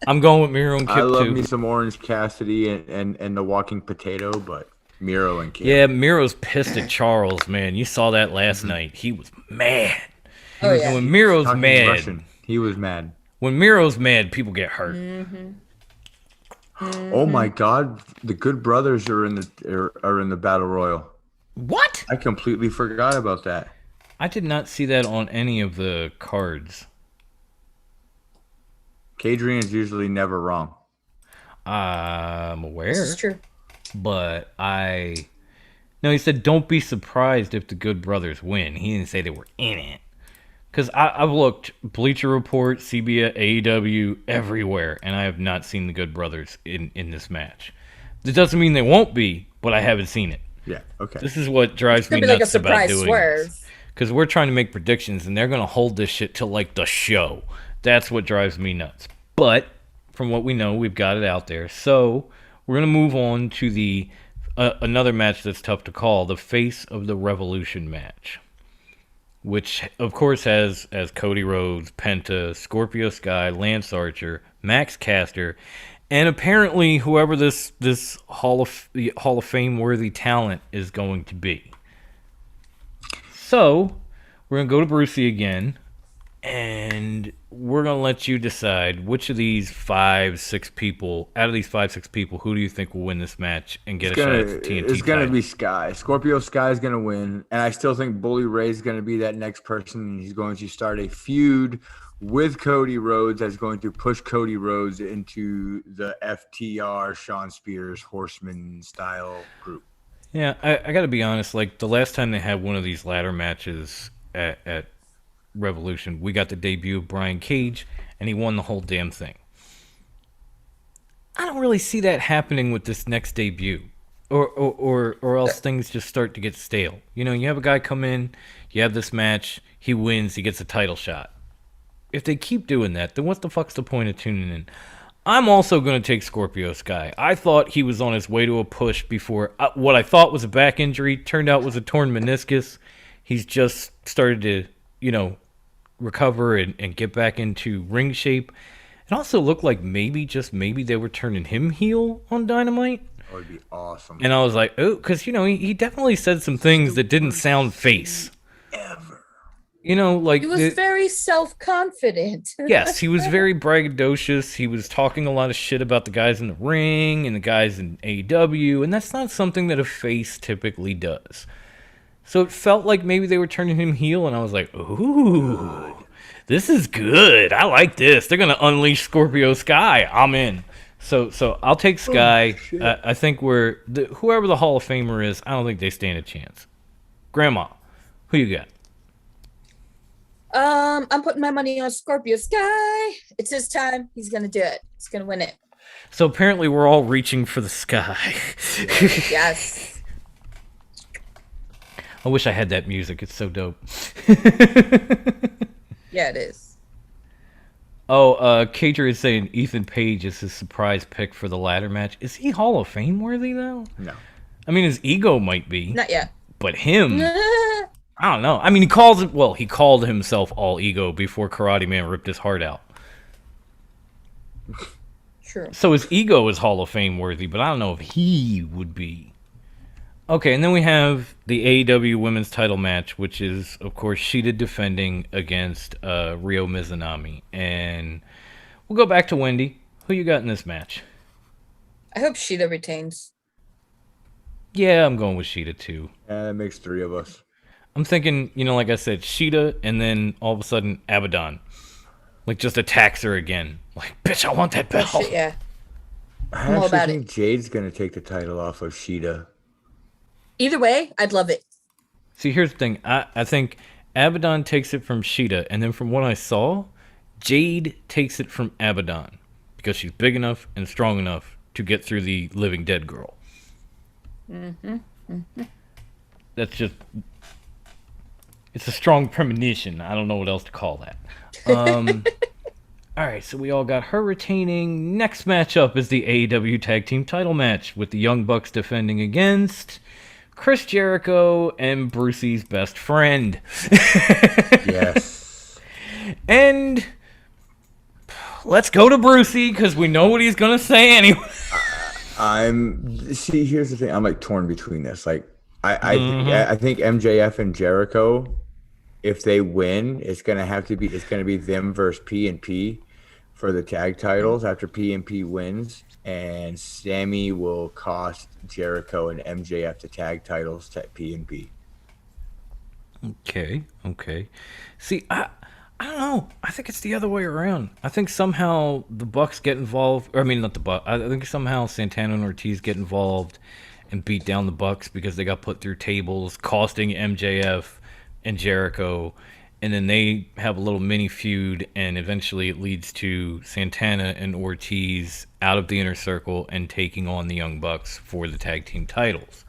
I'm going with Miro and Kip too. I love me some Orange Cassidy and the Walking Potato, but Miro and Kip. Yeah, Miro's pissed at Charles, man. You saw that last night. He was mad. And when Miro's mad, Russian. He was mad. When Miro's mad, people get hurt. Oh my God, the Good Brothers are in the Battle Royal. What? I completely forgot about that. I did not see that on any of the cards. Kadrian's usually never wrong. I'm aware. This is true. But No, he said don't be surprised if the Good Brothers win. He didn't say they were in it. Because I've looked Bleacher Report, CBS, AEW, everywhere, and I have not seen the Good Brothers in this match. This doesn't mean they won't be, but I haven't seen it. Yeah, okay. This is what drives me nuts about doing this. Because we're trying to make predictions, and they're going to hold this shit to, like, the show. That's what drives me nuts. But, from what we know, we've got it out there. So, we're going to move on to the another match that's tough to call, the Face of the Revolution match. Which, of course, has as Cody Rhodes, Penta, Scorpio Sky, Lance Archer, Max Caster, and apparently whoever this Hall of Fame worthy talent is going to be. So, we're going to go to Brucey again, and we're gonna let you decide which of these 5-6 people, out of these 5-6 people, who do you think will win this match and get a shot at the TNT It's gonna title? be Sky. Scorpio Sky is gonna win, and I still think Bully Ray is gonna be that next person. He's going to start a feud with Cody Rhodes that's going to push Cody Rhodes into the FTR Sean Spears Horseman style group. Yeah, I got to be honest. Like the last time they had one of these ladder matches at Revolution, we got the debut of Brian Cage, and he won the whole damn thing. I don't really see that happening with this next debut, or else things just start to get stale. You know, you have a guy come in, you have this match, he wins, he gets a title shot. If they keep doing that, then what the fuck's the point of tuning in? I'm also going to take Scorpio Sky. I thought he was on his way to a push before what I thought was a back injury turned out was a torn meniscus. He's just started to, recover and get back into ring shape. It also looked like maybe they were turning him heel on Dynamite. That would be awesome. And I was like, oh, because, he definitely said some things that didn't sound face. Ever. He was very self-confident. Yes, he was very braggadocious. He was talking a lot of shit about the guys in the ring and the guys in AEW, and that's not something that a face typically does. So it felt like maybe they were turning him heel, and I was like, ooh, this is good. I like this. They're going to unleash Scorpio Sky. I'm in. So I'll take Sky. I think whoever the Hall of Famer is, I don't think they stand a chance. Grandma, who you got? I'm putting my money on Scorpio Sky. It's his time. He's gonna do it. He's gonna win it. So apparently we're all reaching for the sky. Yes. I wish I had that music. It's so dope. Yeah, it is. Oh, Cager is saying Ethan Page is his surprise pick for the ladder match. Is he Hall of Fame worthy though? No. I mean, his ego might be. Not yet. But him, I don't know. I mean, he called himself all ego before Karate Man ripped his heart out. True. So his ego is Hall of Fame worthy, but I don't know if he would be. Okay, and then we have the AEW Women's Title match, which is, of course, Shida defending against Ryo Mizunami. And we'll go back to Wendy. Who you got in this match? I hope Shida retains. Yeah, I'm going with Shida, too. Yeah, that makes 3 of us. I'm thinking, like I said, Shida, and then all of a sudden, Abaddon. Like, just attacks her again. Like, bitch, I want that belt. Oh, shit, yeah. I all actually about think Jade's going to take the title off of Shida. Either way, I'd love it. See, here's the thing. I think Abaddon takes it from Shida, and then from what I saw, Jade takes it from Abaddon. Because she's big enough and strong enough to get through the living dead girl. Mm-hmm. That's just... It's a strong premonition. I don't know what else to call that. All right, so we all got her retaining. Next matchup is the AEW Tag Team title match with the Young Bucks defending against Chris Jericho and Brucey's best friend. Yes. And let's go to Brucey because we know what he's going to say anyway. Here's the thing. I'm like torn between this. Like, I think MJF and Jericho, if they win, it's gonna be them versus P&P for the tag titles after P&P wins, and Sammy will cost Jericho and MJF the tag titles to P&P. Okay. See, I don't know. I think it's the other way around. I think somehow the Bucks get involved. Or, I mean, not the Bucks. I think somehow Santana and Ortiz get involved and beat down the Bucks because they got put through tables, costing MJF and Jericho. And then they have a little mini feud, and eventually it leads to Santana and Ortiz out of the Inner Circle and taking on the Young Bucks for the tag team titles.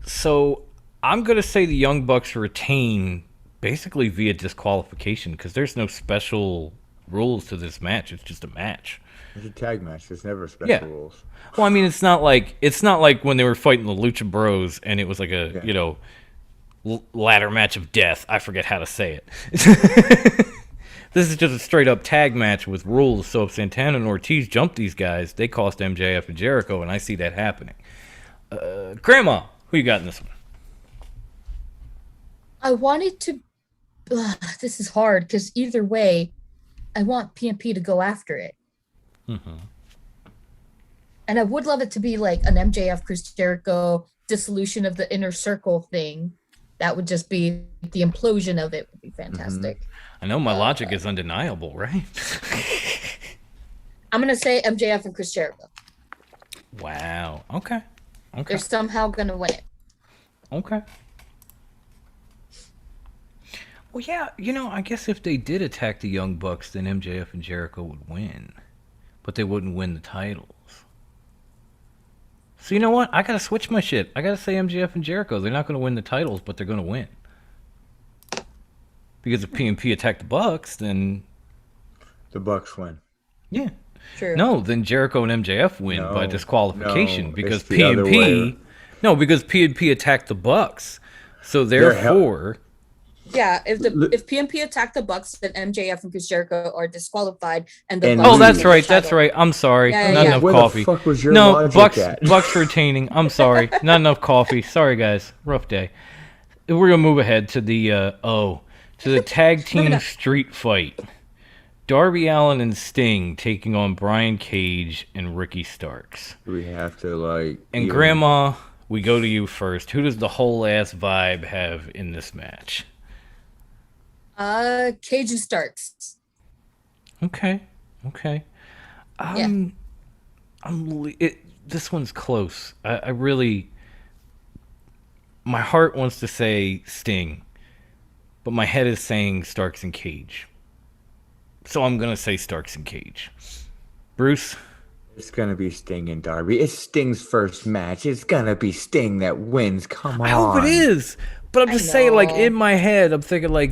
So I'm going to say the Young Bucks retain basically via disqualification because there's no special rules to this match. It's just a match. It's a tag match. There's never special rules. Well, I mean, it's not like when they were fighting the Lucha Bros and it was like a ladder match of death. I forget how to say it. This is just a straight up tag match with rules. So if Santana and Ortiz jump these guys, they cost MJF and Jericho, and I see that happening. Grandma, who you got in this one? I wanted to this is hard because either way, I want PMP to go after it. And I would love it to be like an MJF Chris Jericho dissolution of the inner circle thing. That would just be the implosion of it would be fantastic. I know my logic is undeniable, right? I'm gonna say MJF and Chris Jericho. Wow. Okay. They're somehow gonna win it. Okay. Well, yeah, I guess if they did attack the Young Bucks, then MJF and Jericho would win. But they wouldn't win the titles. So you know what? I gotta switch my shit. I gotta say MJF and Jericho. They're not gonna win the titles, but they're gonna win. Because if PMP attack the Bucks, then The Bucks win. yeah. True. No, then Jericho and MJF win No, by disqualification no, because it's the other way. Because PMP attacked the Bucks. So They're therefore, Yeah, if PMP attack the Bucks, then MJF and Chris Jericho are disqualified, and And Bucks oh, lose. that's win the right. That's title. right. I'm sorry. Yeah, Not yeah. enough Where coffee. the fuck was your No, logic at? Bucks retaining. I'm sorry. Not enough coffee. Sorry, guys. Rough day. We're gonna move ahead to the tag team street fight. Darby Allin and Sting taking on Brian Cage and Ricky Starks. We have to And Grandma, we go to you first. Who does the whole ass vibe have in this match? Cage and Starks. Okay. This one's close. I really, my heart wants to say Sting, but my head is saying Starks and Cage. So I'm gonna say Starks and Cage. Bruce? It's gonna be Sting and Darby. It's Sting's first match. It's gonna be Sting that wins. Come on. I hope it is. But I'm just saying, like, know. in my head, I'm thinking, like,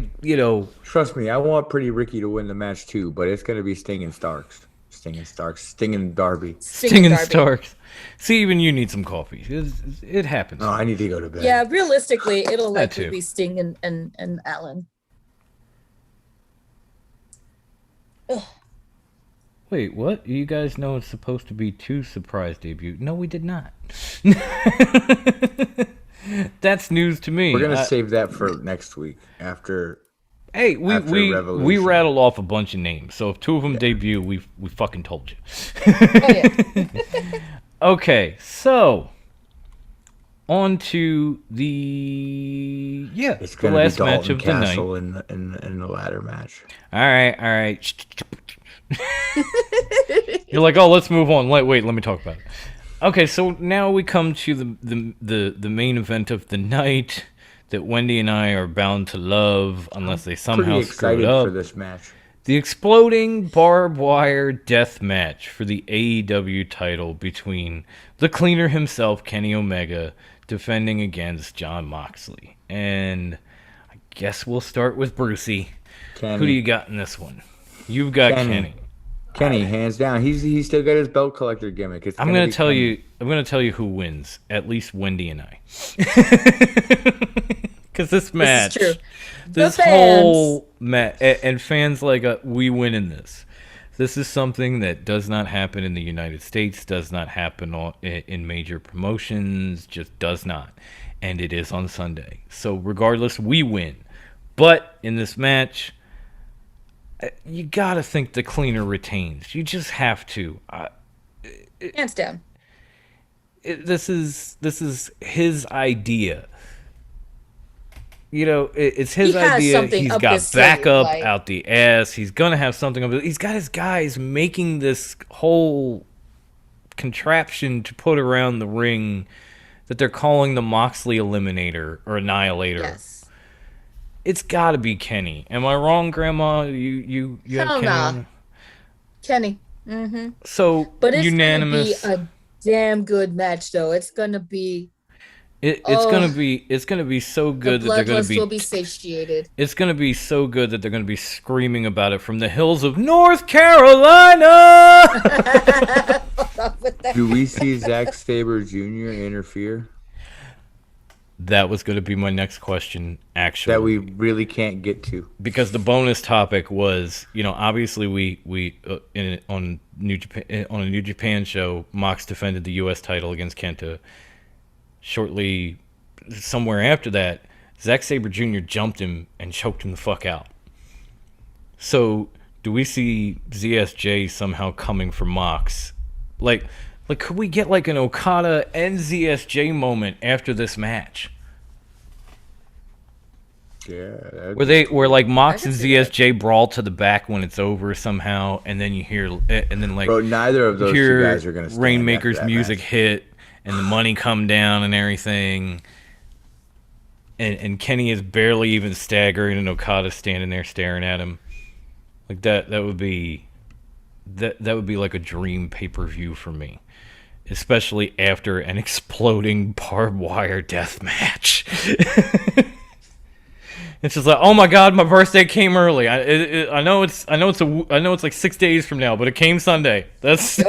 Trust me, I want Pretty Ricky to win the match too, but it's gonna be Sting and Starks. Sting and Darby. Sting and Darby. Starks. See, even you need some coffee. It happens. Oh, I need to go to bed. Yeah, realistically, it'll That likely too. be Sting and Allen. Wait, what? You guys know it's supposed to be 2 surprise debut. No, we did not. That's news to me. We're gonna save that for next week after. Hey, after we Revolution. rattled off a bunch of names. So if 2 of them debut, we fucking told you. Oh yeah. Okay, so on to the It's the gonna last be Dalton match of the night. Castle in the ladder match. All right. You're like, oh, let's move on. Wait, let me talk about it. Okay, so now we come to the main event of the night that Wendy and I are bound to love, unless they somehow Pretty screw it excited up. for this match. The exploding barbed wire death match for the AEW title between the cleaner himself, Kenny Omega, defending against Jon Moxley. And I guess we'll start with Brucey. Kenny. Who do you got in this one? You've got Kenny. Kenny, hands down. He's still got his belt collector gimmick. It's I'm gonna gonna be tell Kenny. you. I'm gonna tell you who wins. At least Wendy and I. Because this match, This is true. this The whole match, and fans like we win in this. This is something that does not happen in the United States. Does not happen in major promotions. Just does not, and it is on Sunday. So regardless, we win. But in this match, you gotta think the cleaner retains. You just have to. Hands down. This is his idea. It's his He has idea. something He's up got his sleeve, backup like- out the ass. He's gonna have something up. He's got his guys making this whole contraption to put around the ring that they're calling the Moxley Eliminator or Annihilator. Yes. It's got to be Kenny. Am I wrong, Grandma? You have Hell Kenny. nah. on? Kenny. Mm-hmm. So But it's unanimous. gonna be a damn good match, though. It's gonna be. It's gonna be so The good that they're gonna bloodlust will be satiated. It's gonna be so good that they're gonna be screaming about it from the hills of North Carolina. Do we see Zack Sabre Jr. interfere? That was gonna be my next question, actually. That we really can't get to. Because the bonus topic was, obviously on a New Japan show, Mox defended the U.S. title against Kenta. Shortly, somewhere after that, Zack Sabre Jr. jumped him and choked him the fuck out. So, do we see ZSJ somehow coming for Mox? Like, could we get like an Okada and ZSJ moment after this match? Yeah. Where like Mox I can and see that. ZSJ brawl to the back when it's over somehow, and then you hear, and then like Bro, neither of those two hear guys are gonna stand Rainmaker's after that music match. hit, and the money come down and everything. And Kenny is barely even staggering, and Okada's standing there staring at him. Like that would be like a dream pay-per-view for me, especially after an exploding barbed wire death match. It's just like, oh my god, my birthday came early. I know it's like 6 days from now, but it came Sunday. That's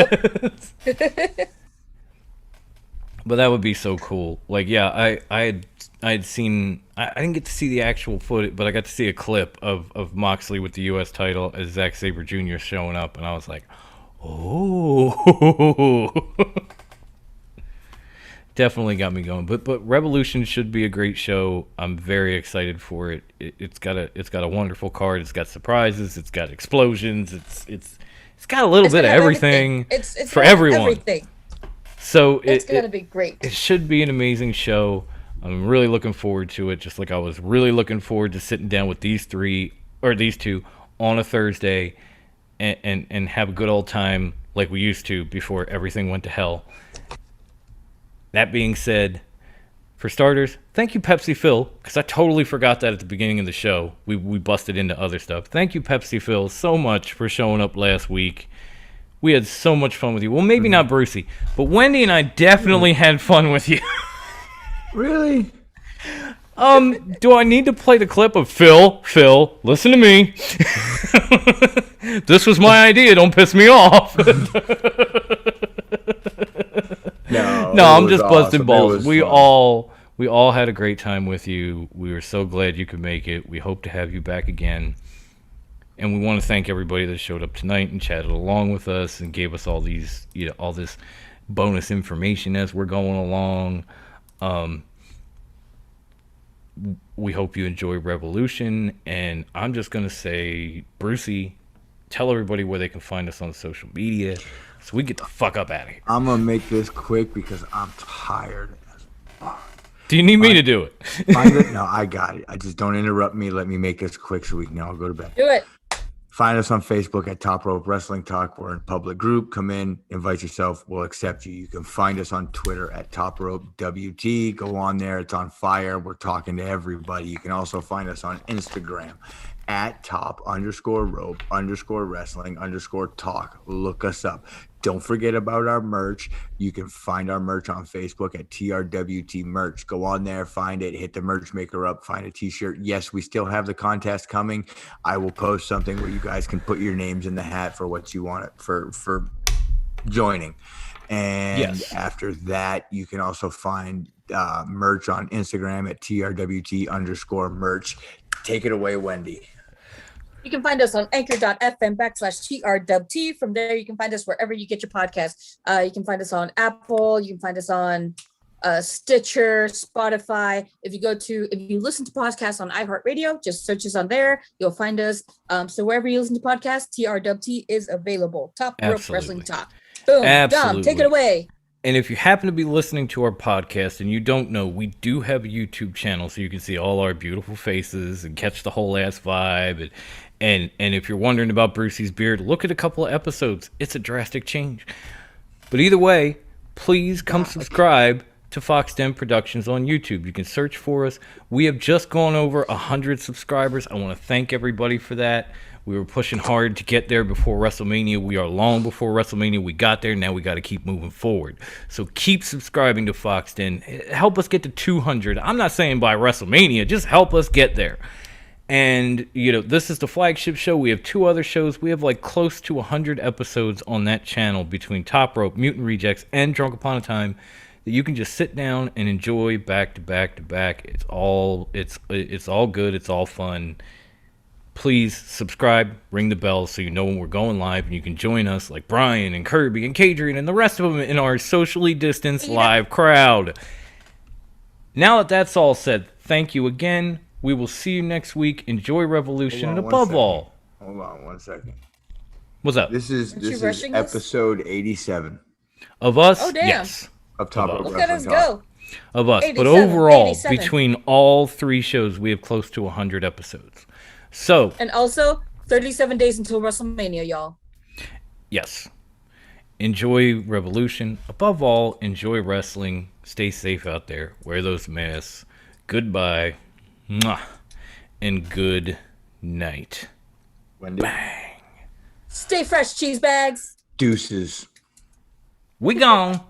but that would be so cool. Like, yeah, I had seen, I didn't get to see the actual footage, but I got to see a clip of Moxley with the U.S. title as Zack Sabre Jr. showing up, and I was like, oh. Definitely got me going. But Revolution should be a great show. I'm very excited for it. It's got a wonderful card. It's got surprises. It's got explosions. It's got a little bit of gonna have everything. It's for gonna have everyone. Everything. So It's gonna be great. It should be an amazing show. I'm really looking forward to it. Just like I was really looking forward to sitting down with these two on a Thursday and have a good old time like we used to before everything went to hell. That being said, for starters, thank you, Pepsi Phil, because I totally forgot that at the beginning of the show. We busted into other stuff. Thank you, Pepsi Phil, so much for showing up last week. We had so much fun with you. Well, maybe not Brucey, but Wendy and I definitely had fun with you. Really? Do I need to play the clip of Phil, listen to me. This was my idea. Don't piss me off. No, I'm just busting balls. We all had a great time with you. We were so glad you could make it. We hope to have you back again. And we want to thank everybody that showed up tonight and chatted along with us and gave us all these, all this bonus information as we're going along. We hope you enjoy Revolution, and I'm just gonna say, Brucey, tell everybody where they can find us on social media so we get the fuck up out of here. I'm gonna make this quick because I'm tired. Do you need me to do it? No, I got it. I just don't interrupt me. Let me make this quick so we can all go to bed. Do it. Find us on Facebook at Top Rope Wrestling Talk. We're in a public group. Come in, invite yourself. We'll accept you. You can find us on Twitter at Top Rope WT. Go on there. It's on fire. We're talking to everybody. You can also find us on Instagram at top_rope_wrestling_talk. Look us up. Don't forget about our merch. You can find our merch on Facebook at TRWT merch. Go on there, find it, hit the merch maker up, find a t-shirt. Yes, we still have the contest coming. I will post something where you guys can put your names in the hat for what you want for joining. And yes. After that, you can also find merch on Instagram at TRWT_merch. Take it away, Wendy. You can find us on anchor.fm/TRWT. From there, you can find us wherever you get your podcasts. You can find us on Apple. You can find us on Stitcher, Spotify. If you listen to podcasts on iHeartRadio, just search us on there. You'll find us. So wherever you listen to podcasts, TRWT is available. Top Rope Wrestling Talk. Boom. Absolutely. Dom, take it away. And if you happen to be listening to our podcast and you don't know, we do have a YouTube channel so you can see all our beautiful faces and catch the whole ass vibe. And if you're wondering about Brucey's beard, look at a couple of episodes. It's a drastic change. But either way, please come subscribe to Fox Den Productions on YouTube. You can search for us. We have just gone over 100 subscribers. I want to thank everybody for that. We were pushing hard to get there before WrestleMania. We are long before WrestleMania. We got there. Now we got to keep moving forward. So keep subscribing to Fox Den. Help us get to 200. I'm not saying by WrestleMania. Just help us get there. And, this is the flagship show. We have 2 other shows. We have close to 100 episodes on that channel between Top Rope, Mutant Rejects, and Drunk Upon a Time that you can just sit down and enjoy back to back to back. It's all good. It's all fun. Please subscribe, ring the bell so you know when we're going live, and you can join us like Brian and Kirby and Kadrian and the rest of them in our socially distanced live crowd. Now that that's all said, thank you again. We will see you next week. Enjoy Revolution, Hold and on one above second. all, Hold on 1 second. what's up? This is you rushing us? episode 87 Of us, Oh, damn. yes. of Top Of Rope us. Look at us Wrestling Talk. go. Of us. But 87, overall, 87. between all 3 shows, we have close to 100 episodes. So, And also, 37 days until WrestleMania, y'all. yes. Enjoy Revolution. Above all, enjoy wrestling. Stay safe out there. Wear those masks. Goodbye. Mwah. And good night. Wendy. Stay fresh, cheese bags. Deuces. We gone.